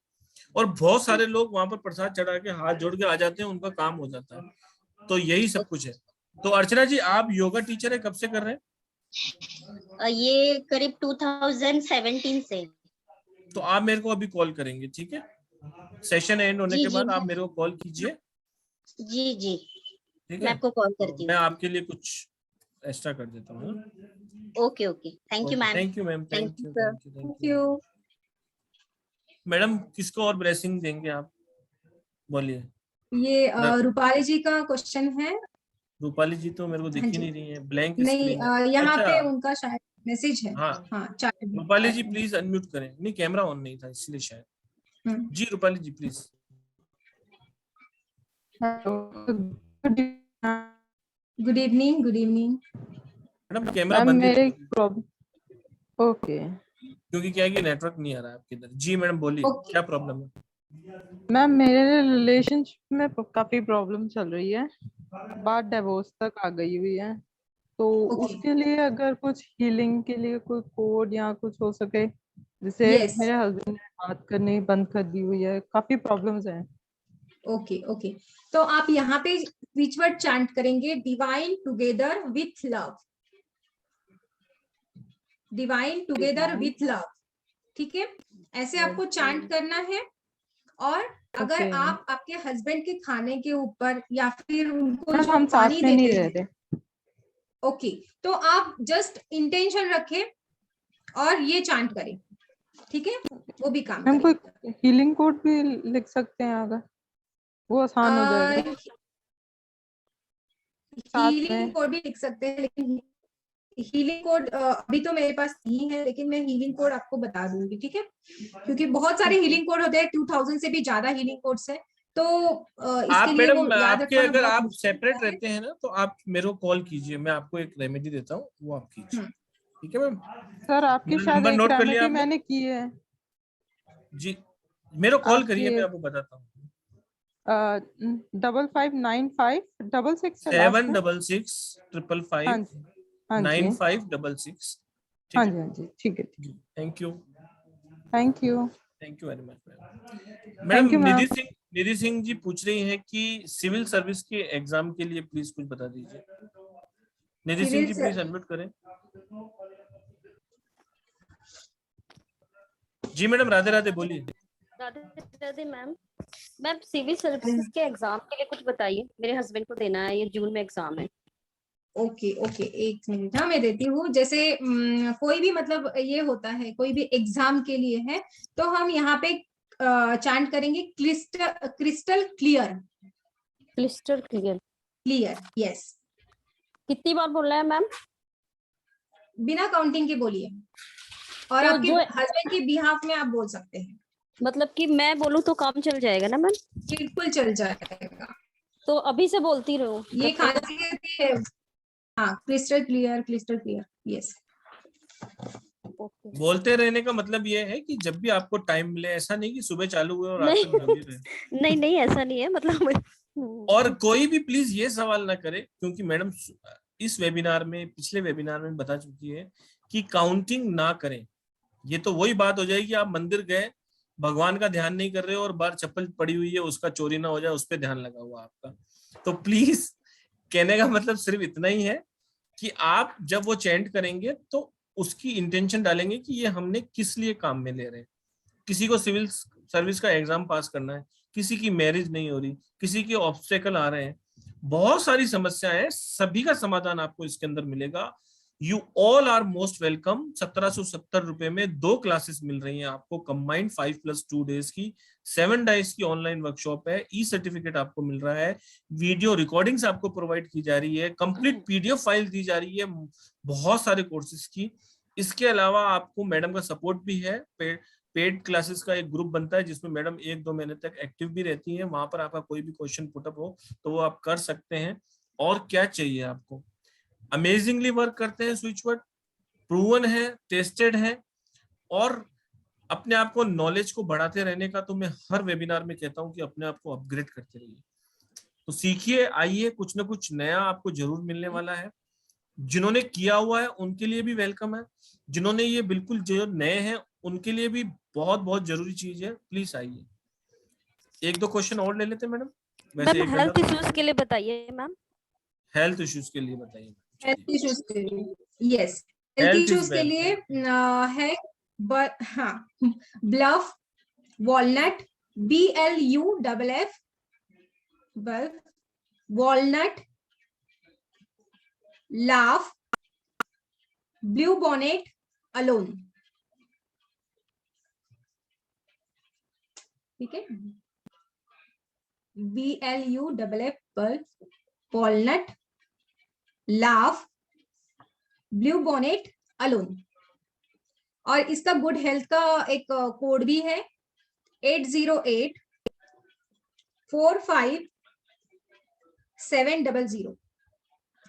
और बहुत सारे लोग वहां पर प्रसाद चढ़ा के हाथ जोड़ के आ जाते हैं, उनका काम हो जाता है। तो यही सब कुछ है। तो अर्चना जी, आप योगा टीचर है, कब से कर रहे हैं? ये करीब 2017 से। तो आप मेरे को अभी कॉल करेंगे, ठीक है? सेशन एंड होने के बाद आप मेरे को कॉल कीजिए। जी जी, ठीक है, मैं आपको कॉल करती हूँ। मैं आपके लिए कुछ एक्स्ट्रा कर देता हूँ। Okay okay, thank you ma'am. Thank you ma'am, thank you, thank you. Madam किसको और ब्लेसिंग देंगे आप, बोलिए। ये रूपाली जी का क्वेश्चन है। रूपाली जी तो मेरे को दिख ही नहीं रही है, ब्लैंक नहीं, स्क्रीन है। यहाँ अच्छा, पे उनका शायद मैसेज है। हाँ चैट में। रूपाली जी प्लीज अनम्यूट करें। नहीं, कैमरा ऑन नहीं था इसलिए शायद। जी Rupali ji please. Good evening, good evening. Madam camera बंद है ओके, क्योंकि क्या है कि नेटवर्क नहीं आ रहा है आपके इधर। जी मैडम बोलिए, क्या प्रॉब्लम है? मैम मेरे रिलेशनशिप में काफी प्रॉब्लम चल रही है, बात डिवोर्स तक आ गई हुई है। तो उसके लिए अगर कुछ हीलिंग के लिए कोई कोड या कुछ हो सके, जैसे मेरे हस्बैंड ने बात करनी बंद कर दी हुई है, काफी प्रॉब्लम्स हैं। ओके ओके, तो आप यहाँ पे स्पीच वर्ड चैंट करेंगे, divine together with love, divine together with love. ठीक है, ऐसे आपको चैंट करना है। और अगर आप आपके हस्बैंड के खाने के ऊपर या फिर उनको जो हम पानी साथ में नहीं देते रह रहे। ओके, तो आप जस्ट इंटेंशन रखें और ये चैंट करें, ठीक है? वो भी काम हम करेगा। कोई हीलिंग कोड भी लिख सकते हैं अगर, वो आसान हो जाएगा। हीलिंग कोड भी लिख सकते हैं, लेकिन हीलिंग कोड अभी तो मेरे पास नहीं है, लेकिन मैं हीलिंग कोड आपको बता दूंगी, ठीक है? क्योंकि बहुत सारे हीलिंग कोड होते हैं, 2000 से भी ज्यादा हीलिंग कोड्स हैं। तो इसके आप लिए वो मैडम याद आपके रखना अगर बहुत आप मुश्किल सेपरेट होता है। रहते हैं ना, तो आप मेरे को कॉल कीजिए, मैं आपको एक रेमेडी देता हूँ, वो आप कीजिए। ठीक है मैम? सर आपकी शायद नंबर एक नोट कर लिया रेमेडी आपने? मैंने की है जी, मेरे को कॉल करिए, मैं आपको बताता हूँ। 559566 है लास्ट में। 766 555 हाँ जी 9566। हाँ जी ठीक है। Thank you, thank you very much madam. Nidhi Singh ji पूछ रही हैं कि सिविल सर्विस के एग्जाम के लिए प्लीज कुछ बता दीजिए। निधि सिंह जी प्लीज अनम्यूट करें। जी मैडम, राधे राधे, बोलिए। Radhe ma'am. Ma'am civil services के एग्जाम के लिए कुछ बताइए, मेरे हस्बैंड को देना है, ये जून में एग्जाम है। ओके ओके, एक मिनट, हाँ मैं देती हूँ। जैसे कोई भी मतलब ये होता है, कोई भी एग्जाम के लिए है, तो हम यहाँ पे चैंट करेंगे crystal clear. Crystal clear, clear, yes. कितनी बार बोलना है मैम? बिना काउंटिंग के बोलिए, और तो आपके हस्बैंड के बिहाफ में आप बोल सकते हैं। मतलब कि मैं बोलूं तो काम चल जाएगा ना मैम? बिल्कुल चल जाएगा। तो अभी से बोलती रहूं? ये खासियत है। हाँ, क्रिस्टल क्लियर, यस। बोलते रहने का मतलब ये है कि जब भी आपको टाइम मिले, ऐसा नहीं कि सुबह चालू हुए और रात तक बोल ही रहे। नहीं ऐसा नहीं है, मतलब और कोई भी प्लीज ये सवाल ना करे, क्योंकि मैडम इस वेबिनार में, पिछले वेबिनार में बता चुकी है कि काउंटिंग ना करें। ये तो वही बात हो जाएगी, आप मंदिर गए, भगवान का ध्यान नहीं कर रहे हो और बाहर चप्पल पड़ी हुई है, उसका चोरी ना हो जाए, उस पर ध्यान लगा हुआ आपका। तो प्लीज, कहने का मतलब सिर्फ इतना ही है कि आप जब वो चैंट करेंगे तो उसकी इंटेंशन डालेंगे कि ये हमने किस लिए काम में ले रहे हैं। किसी को सिविल सर्विस का एग्जाम पास करना है, किसी की मैरिज नहीं हो रही, किसी के ऑब्स्टेकल आ रहे हैं, बहुत सारी समस्याएं, सभी का समाधान आपको इसके अंदर मिलेगा। You all are most welcome. 1770 रुपए में 2 क्लासेस मिल रही हैं आपको, कंबाइंड 5+2 डेज की 7 डाइज की ऑनलाइन वर्कशॉप है। ई सर्टिफिकेट आपको मिल रहा है, वीडियो रिकॉर्डिंग्स आपको प्रोवाइड की जा रही है, कंप्लीट पीडीएफ फाइल दी जा रही है बहुत सारे कोर्सेज की। इसके अलावा आपको मैडम का सपोर्ट भी है। पेड क्लासेस का एक ग्रुप बनता है जिसमें मैडम 1-2 महीने तक एक्टिव भी रहती हैं। वहां पर आपका कोई भी क्वेश्चन पुटअप हो तो वो आप कर सकते हैं। और क्या चाहिए आपको? अमेजिंगली वर्क करते हैं स्विचवर्ड, प्रूवन है, टेस्टेड है, और अपने आप को नॉलेज को बढ़ाते रहने का तो मैं हर वेबिनार में कहता हूं कि अपने आप को अपग्रेड करते रहिए। तो सीखिए, आइए, कुछ ना कुछ नया आपको जरूर मिलने वाला है। जिन्होंने किया हुआ है उनके लिए भी वेलकम है, जिन्होंने ये बिल्कुल जो नए हैं उनके लिए भी बहुत बहुत जरूरी चीज है। प्लीज आइए। 1-2 क्वेश्चन और ले लेते हैं मैडम। वैसे मैम हेल्थ इश्यूज के लिए बताइए मैम। हेल्थ इश्यूज के लिए बताइए। हेल्थ इश्यूज के लिए, yes, health Health is issues के लिए है हाँ, bluff, walnut, BLUFF, walnut, laugh, blue bonnet, alone. ठीक है, BLUFF, walnut, laugh, blue bonnet, alone. और इसका गुड हेल्थ का एक कोड भी है, 808-45-700,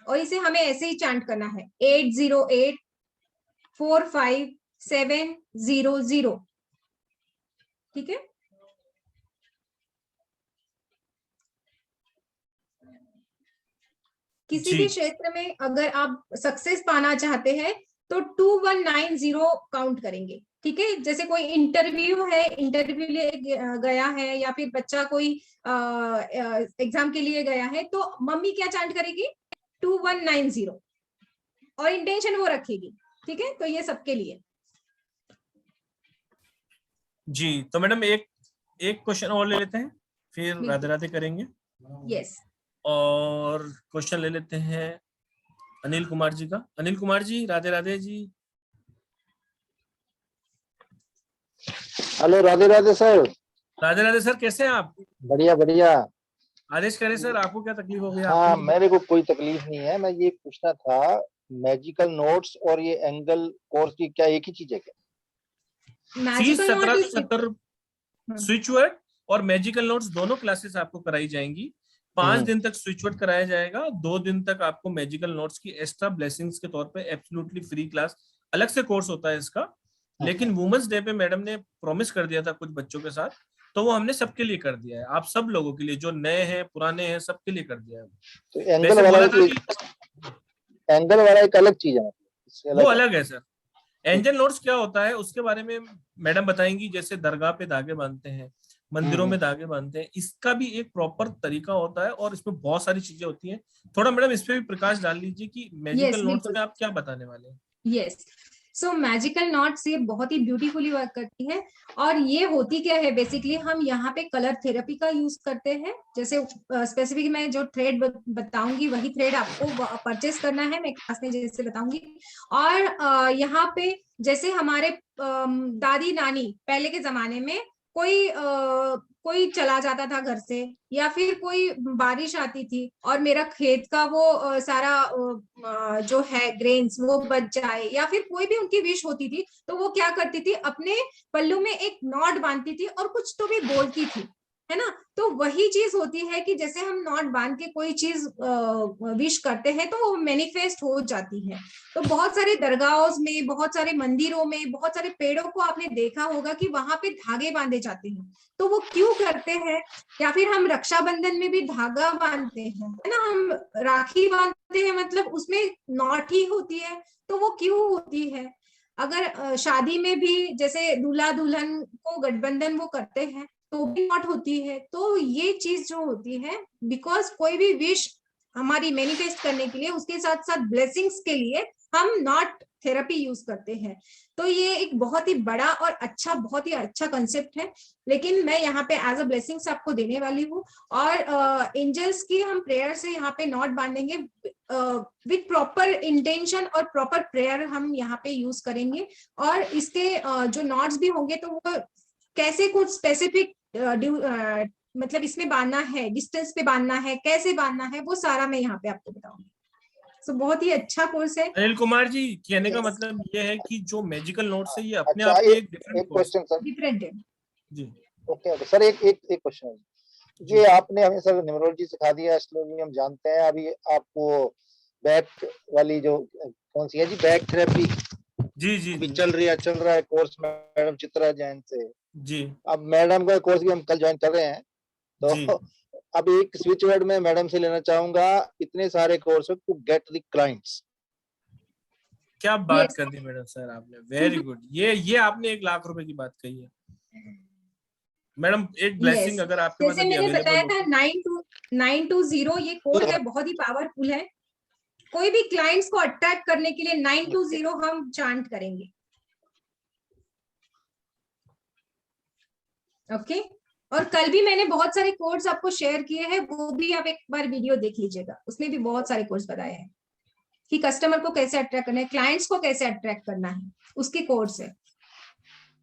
और इसे हमें ऐसे ही चैंट करना है, 808-45-700। ठीक है, किसी भी क्षेत्र में अगर आप सक्सेस पाना चाहते हैं तो 2190 काउंट करेंगे। ठीक है, जैसे कोई इंटरव्यू है, इंटरव्यू लिए गया है, या फिर बच्चा कोई एग्जाम के लिए गया है, तो मम्मी क्या चैंट करेगी? 2190, और इंटेंशन वो रखेगी। ठीक है, तो ये सबके लिए जी। तो मैडम एक क्वेश्चन और ले लेते हैं, फिर राधे राधे करेंगे। यस, और क्वेश्चन ले लेते हैं अनिल कुमार जी का। Anil Kumar ji, Radhe Radhe ji. Hello, Radhe Radhe sir. Radhe Radhe sir, कैसे हैं आप? बढ़िया बढ़िया। आदेश करें सर, आपको क्या तकलीफ हो गई? हाँ, मेरे को कोई तकलीफ नहीं है। मैं ये पूछना था, मैजिकल नोट्स और ये एंगल कोर्स की क्या एक ही चीज है क्या? फीस 1770 स्विचवर्ड और मैजिकल नोट्स दोनों क्लासेस आपको कराई जाएंगी। 5 दिन तक स्विचवर्ड कराया जाएगा, 2 दिन तक आपको मैजिकल नोट्स की एक्स्ट्रा ब्लेसिंग्स के तौर पे एब्सोल्युटली फ्री क्लास, अलग से कोर्स होता है इसका। लेकिन वुमेन्स डे पे मैडम ने प्रॉमिस कर दिया था कुछ बच्चों के साथ, तो वो हमने सबके लिए कर दिया है। आप सब लोगों के लिए, जो नए हैं पुराने हैं, सबके लिए कर दिया है। तो एंगल वाला एक अलग चीज है, वो अलग है सर। एंजल नोट्स क्या होता है उसके बारे में मैडम बताएंगी। जैसे दरगाह पे धागे बांधते हैं, मंदिरों में धागे बांधते हैं, इसका भी एक प्रॉपर तरीका होता है और इसमें बहुत सारी चीजें होती हैं। थोड़ा मैडम इस पे भी प्रकाश डाल लीजिए कि मैजिकल नोट्स में आप क्या बताने वाले हैं। यस, सो मैजिकल नॉट्स ये बहुत ही ब्यूटीफुली वर्क करती है। और ये होती क्या है, बेसिकली हम यहाँ पे कलर थेरेपी का यूज करते हैं। जैसे स्पेसिफिक मैं जो थ्रेड बताऊंगी वही थ्रेड आपको परचेस करना है, मैं क्लास में जैसे बताऊंगी। और यहाँ पे जैसे हमारे दादी नानी पहले के जमाने में कोई चला जाता था घर से, या फिर कोई बारिश आती थी और मेरा खेत का वो सारा जो है ग्रेन्स वो बच जाए, या फिर कोई भी उनकी विश होती थी, तो वो क्या करती थी, अपने पल्लू में एक नॉट बांधती थी और कुछ तो भी बोलती थी, है ना। तो वही चीज होती है कि जैसे हम नॉट बांध के कोई चीज विश करते हैं तो वो मैनिफेस्ट हो जाती है। तो बहुत सारे दरगाहों में, बहुत सारे मंदिरों में, बहुत सारे पेड़ों को आपने देखा होगा कि वहां पे धागे बांधे जाते हैं। तो वो क्यों करते हैं? या फिर हम रक्षाबंधन में भी धागा बांधते हैं, है ना, हम राखी बांधते हैं, मतलब उसमें नॉट ही होती है। तो वो क्यों होती है? अगर शादी में भी जैसे दूल्हा दुल्हन को गठबंधन वो करते हैं तो भी नॉट होती है। तो ये चीज जो होती है, बिकॉज कोई भी विश हमारी मैनिफेस्ट करने के लिए, उसके साथ साथ ब्लेसिंग्स के लिए हम नॉट थेरेपी यूज करते हैं। तो ये एक बहुत ही बड़ा और बहुत ही अच्छा कंसेप्ट है, लेकिन मैं यहाँ पे एज अ ब्लेसिंग्स आपको देने वाली हूँ। और एंजल्स की हम प्रेयर से यहाँ पे नॉट बांधेंगे, विथ प्रॉपर इंटेंशन और प्रॉपर प्रेयर हम यहाँ पे यूज करेंगे। और इसके जो नॉट्स भी होंगे तो वो कैसे कुछ स्पेसिफिक मतलब इसमें बांधना है, डिस्टेंस पे बांधना है, कैसे बांधना है, वो सारा मैं यहाँ पे आपको बताऊंगी। सो बहुत ही अच्छा कोर्स है। अनिल कुमार जी, कहने का Yes. मतलब ये है कि जो मैजिकल नोट्स है ये अपने अच्छा, आप में एक डिफरेंट एक क्वेश्चन सर। डिफरेंट है जी। ओके सर, एक क्वेश्चन है। ये आपने हमें सर न्यूमरोलॉजी सिखा दिया, एस्ट्रोलॉजी हम जानते हैं। अभी आपको बैक वाली जो कौन सी है जी, बैक थेरेपी जी अभी चल रहा है कोर्स मैडम चित्रा जैन से जी। अब मैडम का कोर्स भी हम कल ज्वाइन कर रहे हैं, जी। तो अब एक स्विच वर्ड में मैडम से लेना चाहूंगा, इतने सारे course to get the clients. क्या बात Yes. कर दी मैडम सर आपने, वेरी गुड। ये आपने 1 लाख रुपए की बात कही है मैडम। एक ब्लेसिंग Yes. अगर आपके जैसे मतलब ये मैंने अवेलेबल बताया हो था 920 ये कोड है, बहुत ही पावरफुल है। कोई भी क्लाइंट्स को अट्रैक्ट करने के लिए 920 हम चांट करेंगे। ओके और कल भी मैंने बहुत सारे कोड्स आपको शेयर किए हैं, वो भी आप एक बार वीडियो देख लीजिएगा, उसमें भी बहुत सारे कोड्स बताए हैं कि कस्टमर को कैसे अट्रैक्ट करना है, क्लाइंट्स को कैसे अट्रैक्ट करना है, उसके कोड्स है।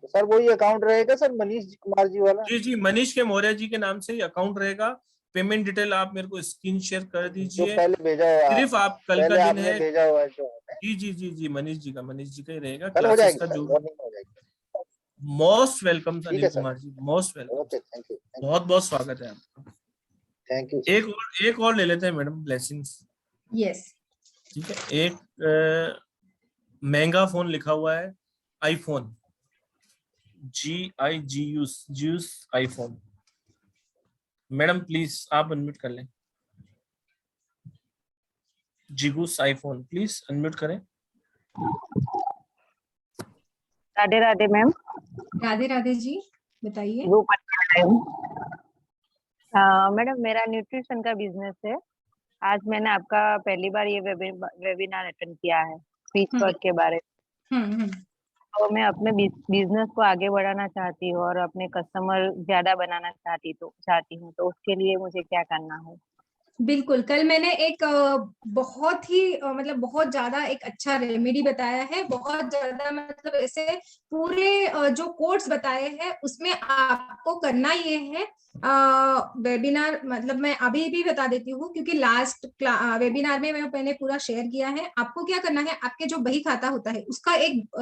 तो सर वही अकाउंट रहेगा सर, मनीष कुमार जी वाला? जी, मनीष के मौर्य जी के नाम से ही अकाउंट रहेगा। पेमेंट डिटेल आप मेरे को स्क्रीन शेयर कर दीजिए। पहले भेजा हुआ, सिर्फ आप कल का दिन है। भेजा हुआ जो जी, मनीष जी का ही रहेगा। कल हो क्लासेस जाएगी का सर, जो मॉर्निंग हो जाएगी। मोस्ट वेलकम ठीक अनिल है sir. Kumar ji, most welcome. Okay, thank you. बहुत बहुत स्वागत है आपका। Thank you. एक और ले लेते हैं मैडम, ब्लेसिंग्स। यस ठीक है। एक महंगा फोन लिखा हुआ है, iPhone, GIGUS iPhone. Madam please आप अनम्यूट कर लें। जिगुस आईफोन, प्लीज अनम्यूट करें। राधे राधे मैम। राधे राधे जी, बताइए। मैडम मेरा न्यूट्रिशन का बिजनेस है। आज मैंने आपका पहली बार ये वेबिनार अटेंड किया है स्पीच वर्ड के बारे में। तो मैं अपने बिजनेस को आगे बढ़ाना चाहती हूँ और अपने कस्टमर ज्यादा बनाना चाहती हूँ, तो उसके लिए मुझे क्या करना है? बिल्कुल, कल मैंने एक बहुत ही मतलब बहुत ज्यादा एक अच्छा रेमेडी बताया है, बहुत ज्यादा मतलब ऐसे पूरे जो कोर्स बताए हैं उसमें आपको करना ये है वेबिनार, मतलब मैं अभी भी बता देती हूँ क्योंकि लास्ट वेबिनार में मैंने पूरा शेयर किया है। आपको क्या करना है, आपके जो बही खाता होता है उसका एक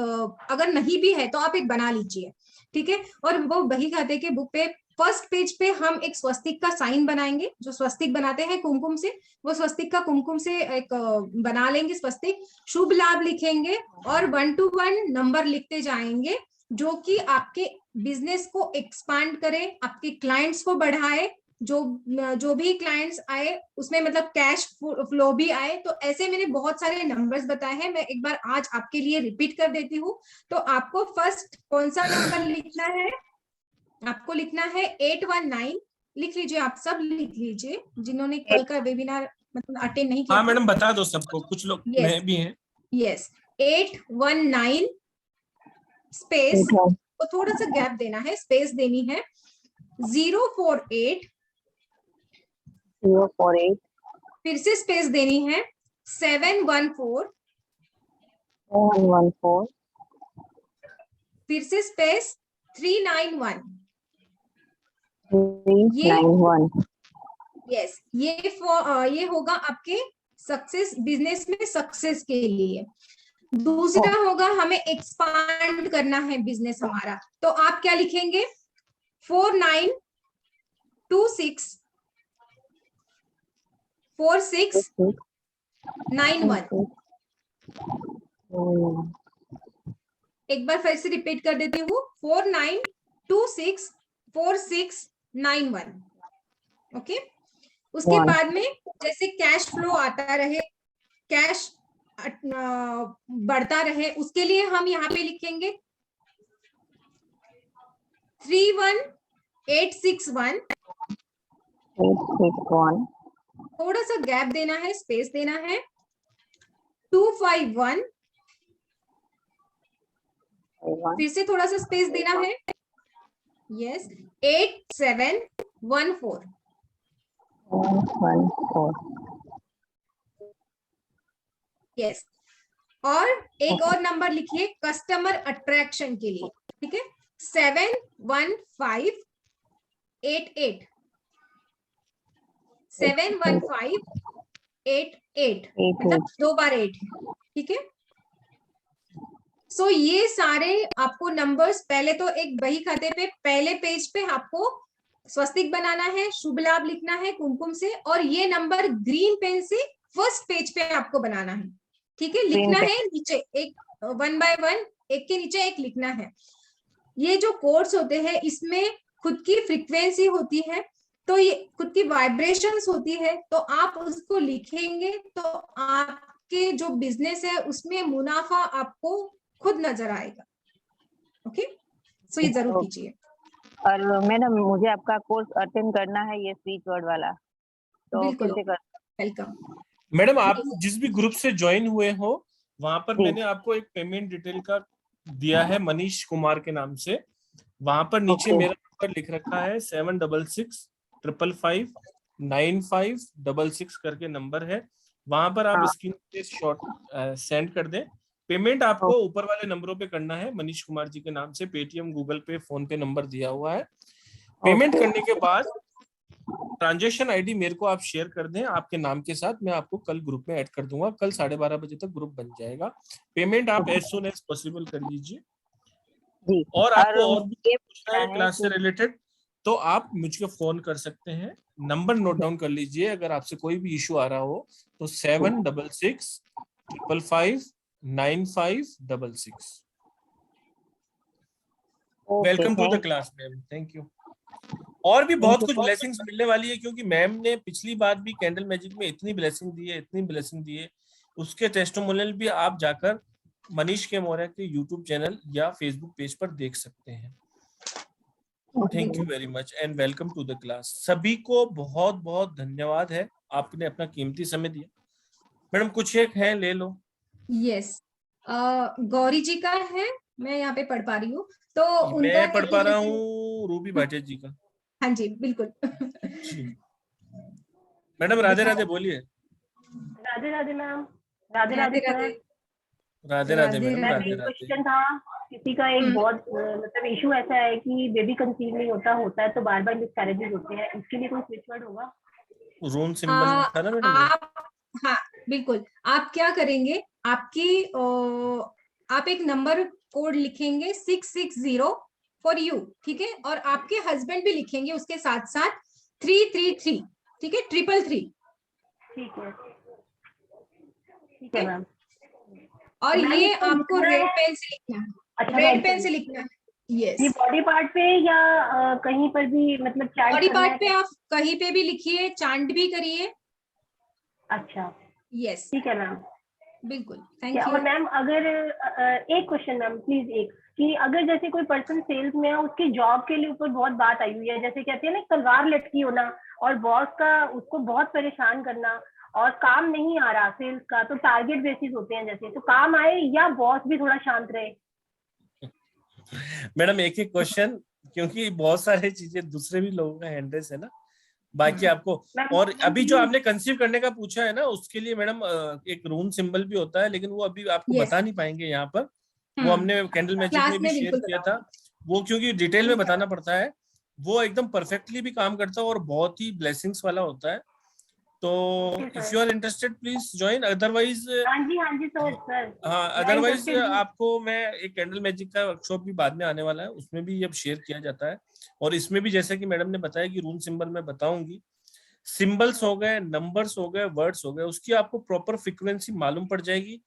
अगर नहीं भी है तो आप एक बना लीजिए, ठीक है। और वो बही खाते के बुक पे फर्स्ट पेज पे हम एक स्वस्तिक का साइन बनाएंगे, जो स्वस्तिक बनाते हैं कुमकुम से, वो स्वस्तिक का कुमकुम से एक बना लेंगे स्वस्तिक, शुभ लाभ लिखेंगे और 1 to 1 नंबर लिखते जाएंगे जो कि आपके बिजनेस को एक्सपांड करे, आपके क्लाइंट्स को बढ़ाए, जो भी क्लाइंट्स आए उसमें मतलब कैश फ्लो भी आए। तो ऐसे मैंने बहुत सारे नंबर्स बताए हैं, मैं एक बार आज आपके लिए रिपीट कर देती हूँ। तो आपको फर्स्ट कौन सा नंबर लिखना है, आपको लिखना है 819, लिख लीजिए, आप सब लिख लीजिए जिन्होंने कल का वेबिनार मतलब अटेंड नहीं किया। हाँ मैडम बता दो सबको, कुछ लोग में भी हैं। यस 819 स्पेस, तो थोड़ा सा गैप देना है, स्पेस देनी है, 048 फिर से स्पेस देनी है, 714 फिर से स्पेस 391 यस ये होगा आपके सक्सेस बिजनेस में सक्सेस के लिए। दूसरा होगा हमें एक्सपांड करना है बिजनेस हमारा, तो आप क्या लिखेंगे 4926 4691। एक बार फिर से रिपीट कर देती हूँ 4926 4691। ओके, उसके बाद में जैसे कैश फ्लो आता रहे, कैश बढ़ता रहे, उसके लिए हम यहाँ पे लिखेंगे 31861 थोड़ा सा गैप देना है, स्पेस देना है, 251 फिर से थोड़ा सा स्पेस देना है। यस, 8714। 114। यस, और एक और नंबर लिखिए कस्टमर अट्रैक्शन के लिए, ठीक है, 71588। 71588, मतलब 2 बार 8 है, ठीक है। सो ये सारे आपको नंबर्स पहले तो एक बही खाते पे पहले पेज पे आपको स्वस्तिक बनाना है, शुभ लाभ लिखना है कुमकुम से, और ये नंबर ग्रीन पेन से फर्स्ट पेज पे आपको बनाना है, ठीक है। लिखना है नीचे एक 1 बाय 1, एक के नीचे एक लिखना है। ये जो कोड्स होते हैं इसमें खुद की फ्रीक्वेंसी होती है, तो ये खुद की वाइब्रेशंस होती है, तो आप उसको लिखेंगे तो आपके जो बिजनेस है उसमें मुनाफा आपको खुद नजर आएगा। ओके, सो ये जरूर कीजिए। और मैडम मुझे आपका कोर्स अटेंड करना है, ये स्पीच वर्ड वाला, तो बिल्कुल, कैसे कर? Welcome madam. आप जिस भी ग्रुप से ज्वाइन हुए हो वहां पर मैंने आपको एक पेमेंट डिटेल का दिया है मनीष कुमार के नाम से। वहां पर नीचे मेरा नंबर लिख रखा है 7665559566 करके नंबर है। वहां पर आप स्क्रीन पे शॉट सेंड कर दें। पेमेंट आपको ऊपर वाले नंबरों पे करना है, मनीष कुमार जी के नाम से पेटीएम, गूगल पे, फोन पे नंबर दिया हुआ है। पेमेंट करने के बाद ट्रांजैक्शन आईडी मेरे को आप शेयर कर दें आपके नाम के साथ, मैं आपको कल ग्रुप में ऐड कर दूंगा। कल 12:30 बजे तक ग्रुप बन जाएगा। पेमेंट आप एज सुन एज पॉसिबल कर लीजिए। और आपको और भी पूछना है क्लास से रिलेटेड तो आप मुझे फोन कर सकते हैं। नंबर नोट डाउन कर लीजिए, अगर आपसे कोई भी इशू आ रहा हो तो 7665559566। Welcome to the class ma'am, thank you. और भी बहुत कुछ ब्लेसिंग्स मिलने वाली है, क्योंकि मैम ने पिछली बार भी कैंडल मैजिक में इतनी ब्लेसिंग दी है, उसके टेस्टिमोनियल भी आप जाकर मनीष के मौर्य के यूट्यूब चैनल या फेसबुक पेज पर देख सकते हैं। Thank you very much and welcome to the class. सभी को बहुत बहुत धन्यवाद है, आपने अपना कीमती समय दिया। मैडम कुछ एक है, ले लो। यस, गौरी जी का है, मैं यहाँ पे पढ़ पा रही हूँ, तो मैं पढ़ पा रहा हूँ रूबी भाटिया जी का। हाँ जी बिल्कुल। मैडम राधे राधे बोलिए। Radhe Radhe ma'am. Radhe Radhe sir. Radhe Radhe madam. Radhe Radhe. Question था, किसी का एक बहुत मतलब इशू ऐसा है कि बेबी कंसीव नहीं होता है तो बार बार मिसकैरेजेस होते हैं, इसके लिए कोई स्विच वर्ड होगा? रून सिंबल था ना मैडम? हाँ बिल्कुल। आप क्या करेंगे, आप एक नंबर कोड लिखेंगे 660 फॉर यू, ठीक है, और आपके हस्बैंड भी लिखेंगे उसके साथ साथ 333, ठीक है, 333। ठीक है मैम। और ये आपको रेड पेन से लिखना है। अच्छा, रेड पेन से लिखना है। यस। ये बॉडी पार्ट पे या कहीं पर भी, मतलब चार्ट बॉडी पार्ट पे आप कहीं पे भी लिखिए, चांट भी करिए। अच्छा यस ठीक है मैम, बिल्कुल, थैंक यू। और मैम अगर एक क्वेश्चन मैम प्लीज, एक कि अगर जैसे कोई पर्सन सेल्स में है, उसकी जॉब के लिए ऊपर बहुत बात आई हुई है, जैसे कहते हैं ना तलवार लटकी होना, और बॉस का उसको बहुत परेशान करना, और काम नहीं आ रहा सेल्स का, तो टारगेट बेसिस होते हैं जैसे, तो काम आए या बॉस भी थोड़ा शांत रहे? मैडम एक एक क्वेश्चन, क्योंकि बहुत सारी चीजें दूसरे भी लोगों का हैंडल्स है ना, बाकी आपको। और अभी जो आपने कंसीव करने का पूछा है ना, उसके लिए मैडम एक रून सिंबल भी होता है, लेकिन वो अभी आपको बता नहीं पाएंगे यहाँ पर। वो हमने कैंडल मैजिक में भी शेयर किया था, वो क्योंकि डिटेल में बताना पड़ता है। वो एकदम परफेक्टली भी काम करता है और बहुत ही ब्लेसिंग्स वाला होता है। तो if you are interested please join, otherwise हाँ जी सर। हाँ, अदरवाइज आपको मैं एक कैंडल मैजिक का वर्कशॉप भी बाद में आने वाला है, उसमें भी अब शेयर किया जाता है। और इसमें भी जैसे कि मैडम ने बताया कि रून सिंबल में बताऊंगी, सिंबल्स हो गए, नंबर्स हो गए, वर्ड्स हो गए, उसकी आपको प्रॉपर फ्रीक्वेंसी मालूम पड़ जाएगी,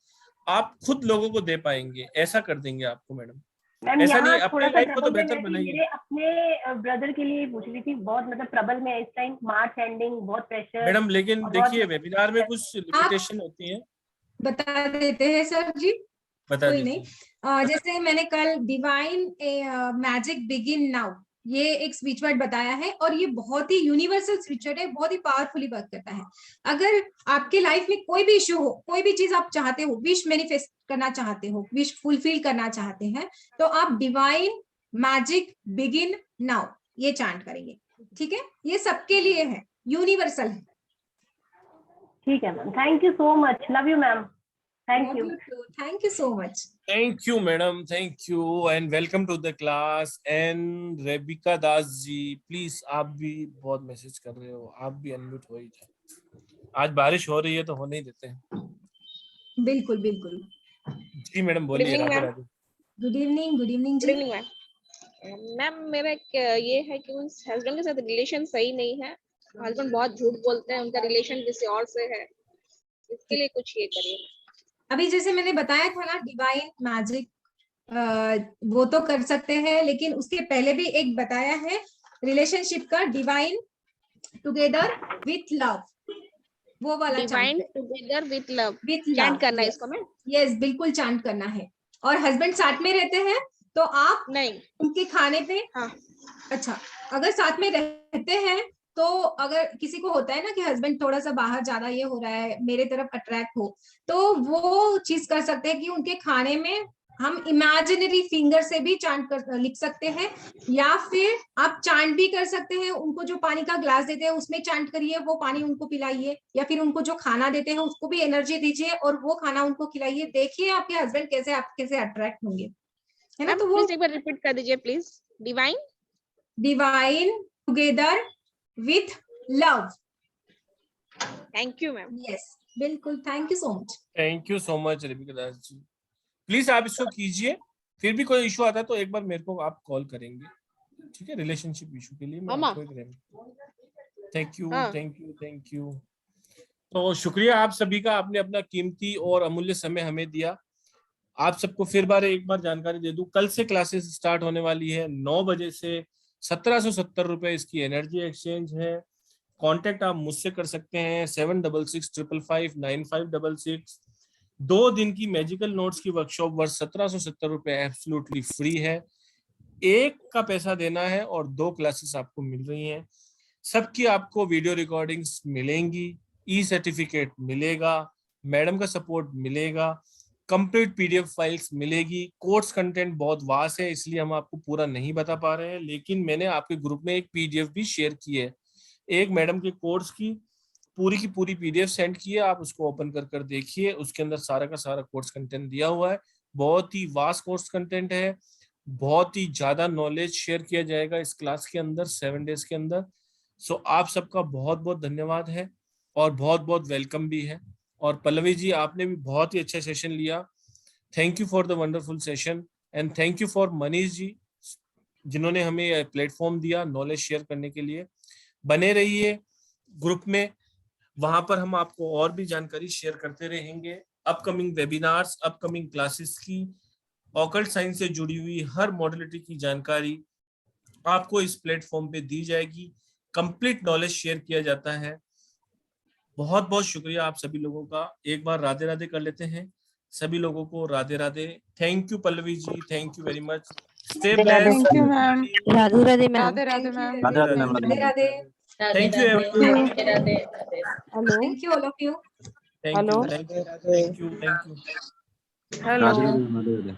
आप खुद लोगों को दे पाएंगे, ऐसा कर देंगे आपको मैडम। ऐसा नहीं, अपने लाइफ को तो बेहतर बनाइए। अपने ब्रदर के लिए पूछ रही थी, बहुत मतलब ट्रबल में इस टाइम, मार्च एंडिंग, बहुत प्रेशर मैडम, लेकिन देखिए वेबिनार में कुछ लिमिटेशन होती है, बता देते हैं सर जी, बता कोई नहीं। जैसे मैंने कल डिवाइन मैजिक बिगिन नाउ, ये एक स्विच वर्ड बताया है, और ये बहुत ही यूनिवर्सल स्विच वर्ड है, बहुत ही पावरफुली वर्क करता है। अगर आपके लाइफ में कोई भी इश्यू हो, कोई भी चीज आप चाहते हो, विश मैनिफेस्ट करना चाहते हो, विश फुलफिल करना चाहते हैं, तो आप डिवाइन मैजिक बिगिन नाउ ये चांट करेंगे। ठीक है, ये सबके लिए है, यूनिवर्सल है। ठीक है ma'am, thank you so much, love you ma'am, thank you. Thank you so much. Thank you madam, thank you and welcome to the class. And Rebika Das ji please, आप भी बहुत मैसेज कर रहे हो, आप भी अनम्यूट हो ही जाए। आज बारिश हो रही है तो होने ही देते हैं। बिल्कुल बिल्कुल जी मैडम बोलिए। Radhe Radhe. Good evening. Good evening जी। Good evening ma'am. मैम मेरा ये है कि उस हस्बैंड के साथ रिलेशन सही नहीं है, हस्बैंड बहुत झूठ बोलते हैं, उनका रिलेशन किसी और से है, इसके लिए कुछ ये करिए। अभी जैसे मैंने बताया था ना, डिवाइन मैजिक वो तो कर सकते हैं, लेकिन उसके पहले भी एक बताया है रिलेशनशिप का, डिवाइन टुगेदर विथ लव, वो वाला divine together with love chant करना है इसको मैम? यस, बिल्कुल चांट करना है। और हस्बैंड साथ में रहते हैं तो आप नहीं उनके खाने पे अच्छा, अगर साथ में रहते हैं तो अगर किसी को होता है ना कि हस्बैंड थोड़ा सा बाहर ज्यादा ये हो रहा है, मेरे तरफ अट्रैक्ट हो, तो वो चीज कर सकते हैं कि उनके खाने में हम इमेजिनरी फिंगर से भी चांट कर लिख सकते हैं, या फिर आप चांट भी कर सकते हैं। उनको जो पानी का ग्लास देते हैं उसमें चांट करिए, वो पानी उनको पिलाइए, या फिर उनको जो खाना देते हैं उसको भी एनर्जी दीजिए और वो खाना उनको खिलाइए। देखिए आपके हस्बैंड कैसे आपके से अट्रैक्ट होंगे, है ना। तो वो एक बार रिपीट कर दीजिए please. Divine together with love. Thank you ma'am. Yes बिल्कुल, thank you so much. Thank you so much Rebika Das ji. Please आप इसको कीजिए, फिर भी कोई इशू आता है तो एक बार मेरे को आप कॉल करेंगे, ठीक है, रिलेशनशिप इशू के लिए मैं आपको एक thank you thank you thank you. तो शुक्रिया आप सभी का, आपने अपना कीमती और अमूल्य समय हमें दिया। आप सबको फिर एक बार जानकारी दे दूं, कल से क्लासेस स्टार्ट होने वाली है 9 बजे से। 1770 रुपए इसकी एनर्जी एक्सचेंज है। कांटेक्ट आप मुझसे कर सकते हैं 7665559566। 2 दिन की मैजिकल नोट्स की वर्कशॉप वर्थ 1770 रुपए एब्सोल्युटली फ्री है। एक का पैसा देना है और 2 क्लासेस आपको मिल रही हैं। सबकी आपको वीडियो रिकॉर्डिंग्स मिलेंगी, ई सर्टिफिकेट मिलेगा, मैडम का सपोर्ट मिलेगा, कंप्लीट पीडीएफ फाइल्स मिलेगी। कोर्स कंटेंट बहुत वास्ट है इसलिए हम आपको पूरा नहीं बता पा रहे हैं, लेकिन मैंने आपके ग्रुप में एक पीडीएफ भी शेयर की है, एक मैडम के कोर्स की पूरी पीडीएफ सेंड की है। आप उसको ओपन कर देखिए, उसके अंदर सारा का सारा कोर्स कंटेंट दिया हुआ है। बहुत ही वास्ट कोर्स कंटेंट है, बहुत ही ज्यादा नॉलेज शेयर किया जाएगा इस क्लास के अंदर 7 डेज के अंदर। सो आप सबका बहुत बहुत धन्यवाद है और बहुत बहुत वेलकम भी है। और पल्लवी जी आपने भी बहुत ही अच्छा सेशन लिया, thank you for the wonderful session and thank you for Manish ji जिन्होंने हमें प्लेटफॉर्म दिया नॉलेज शेयर करने के लिए। बने रहिए ग्रुप में, वहां पर हम आपको और भी जानकारी शेयर करते रहेंगे। अपकमिंग वेबिनार्स, अपकमिंग क्लासेस की, ऑकल्ट साइंस से जुड़ी हुई हर मॉडलिटी की जानकारी आपको इस प्लेटफॉर्म पे दी जाएगी। कंप्लीट नॉलेज शेयर किया जाता है। बहुत बहुत शुक्रिया आप सभी लोगों का। एक बार राधे राधे कर लेते हैं सभी लोगों को। Radhe Radhe. Thank you Pallavi ji, thank you very much. Stay blessed. Thank you ma'am. Radhe Radhe ma'am. Radhe Radhe ma'am. Radhe Radhe. Thank you everyone. Hello, thank you all of you. Thank you thank you thank you. Hello.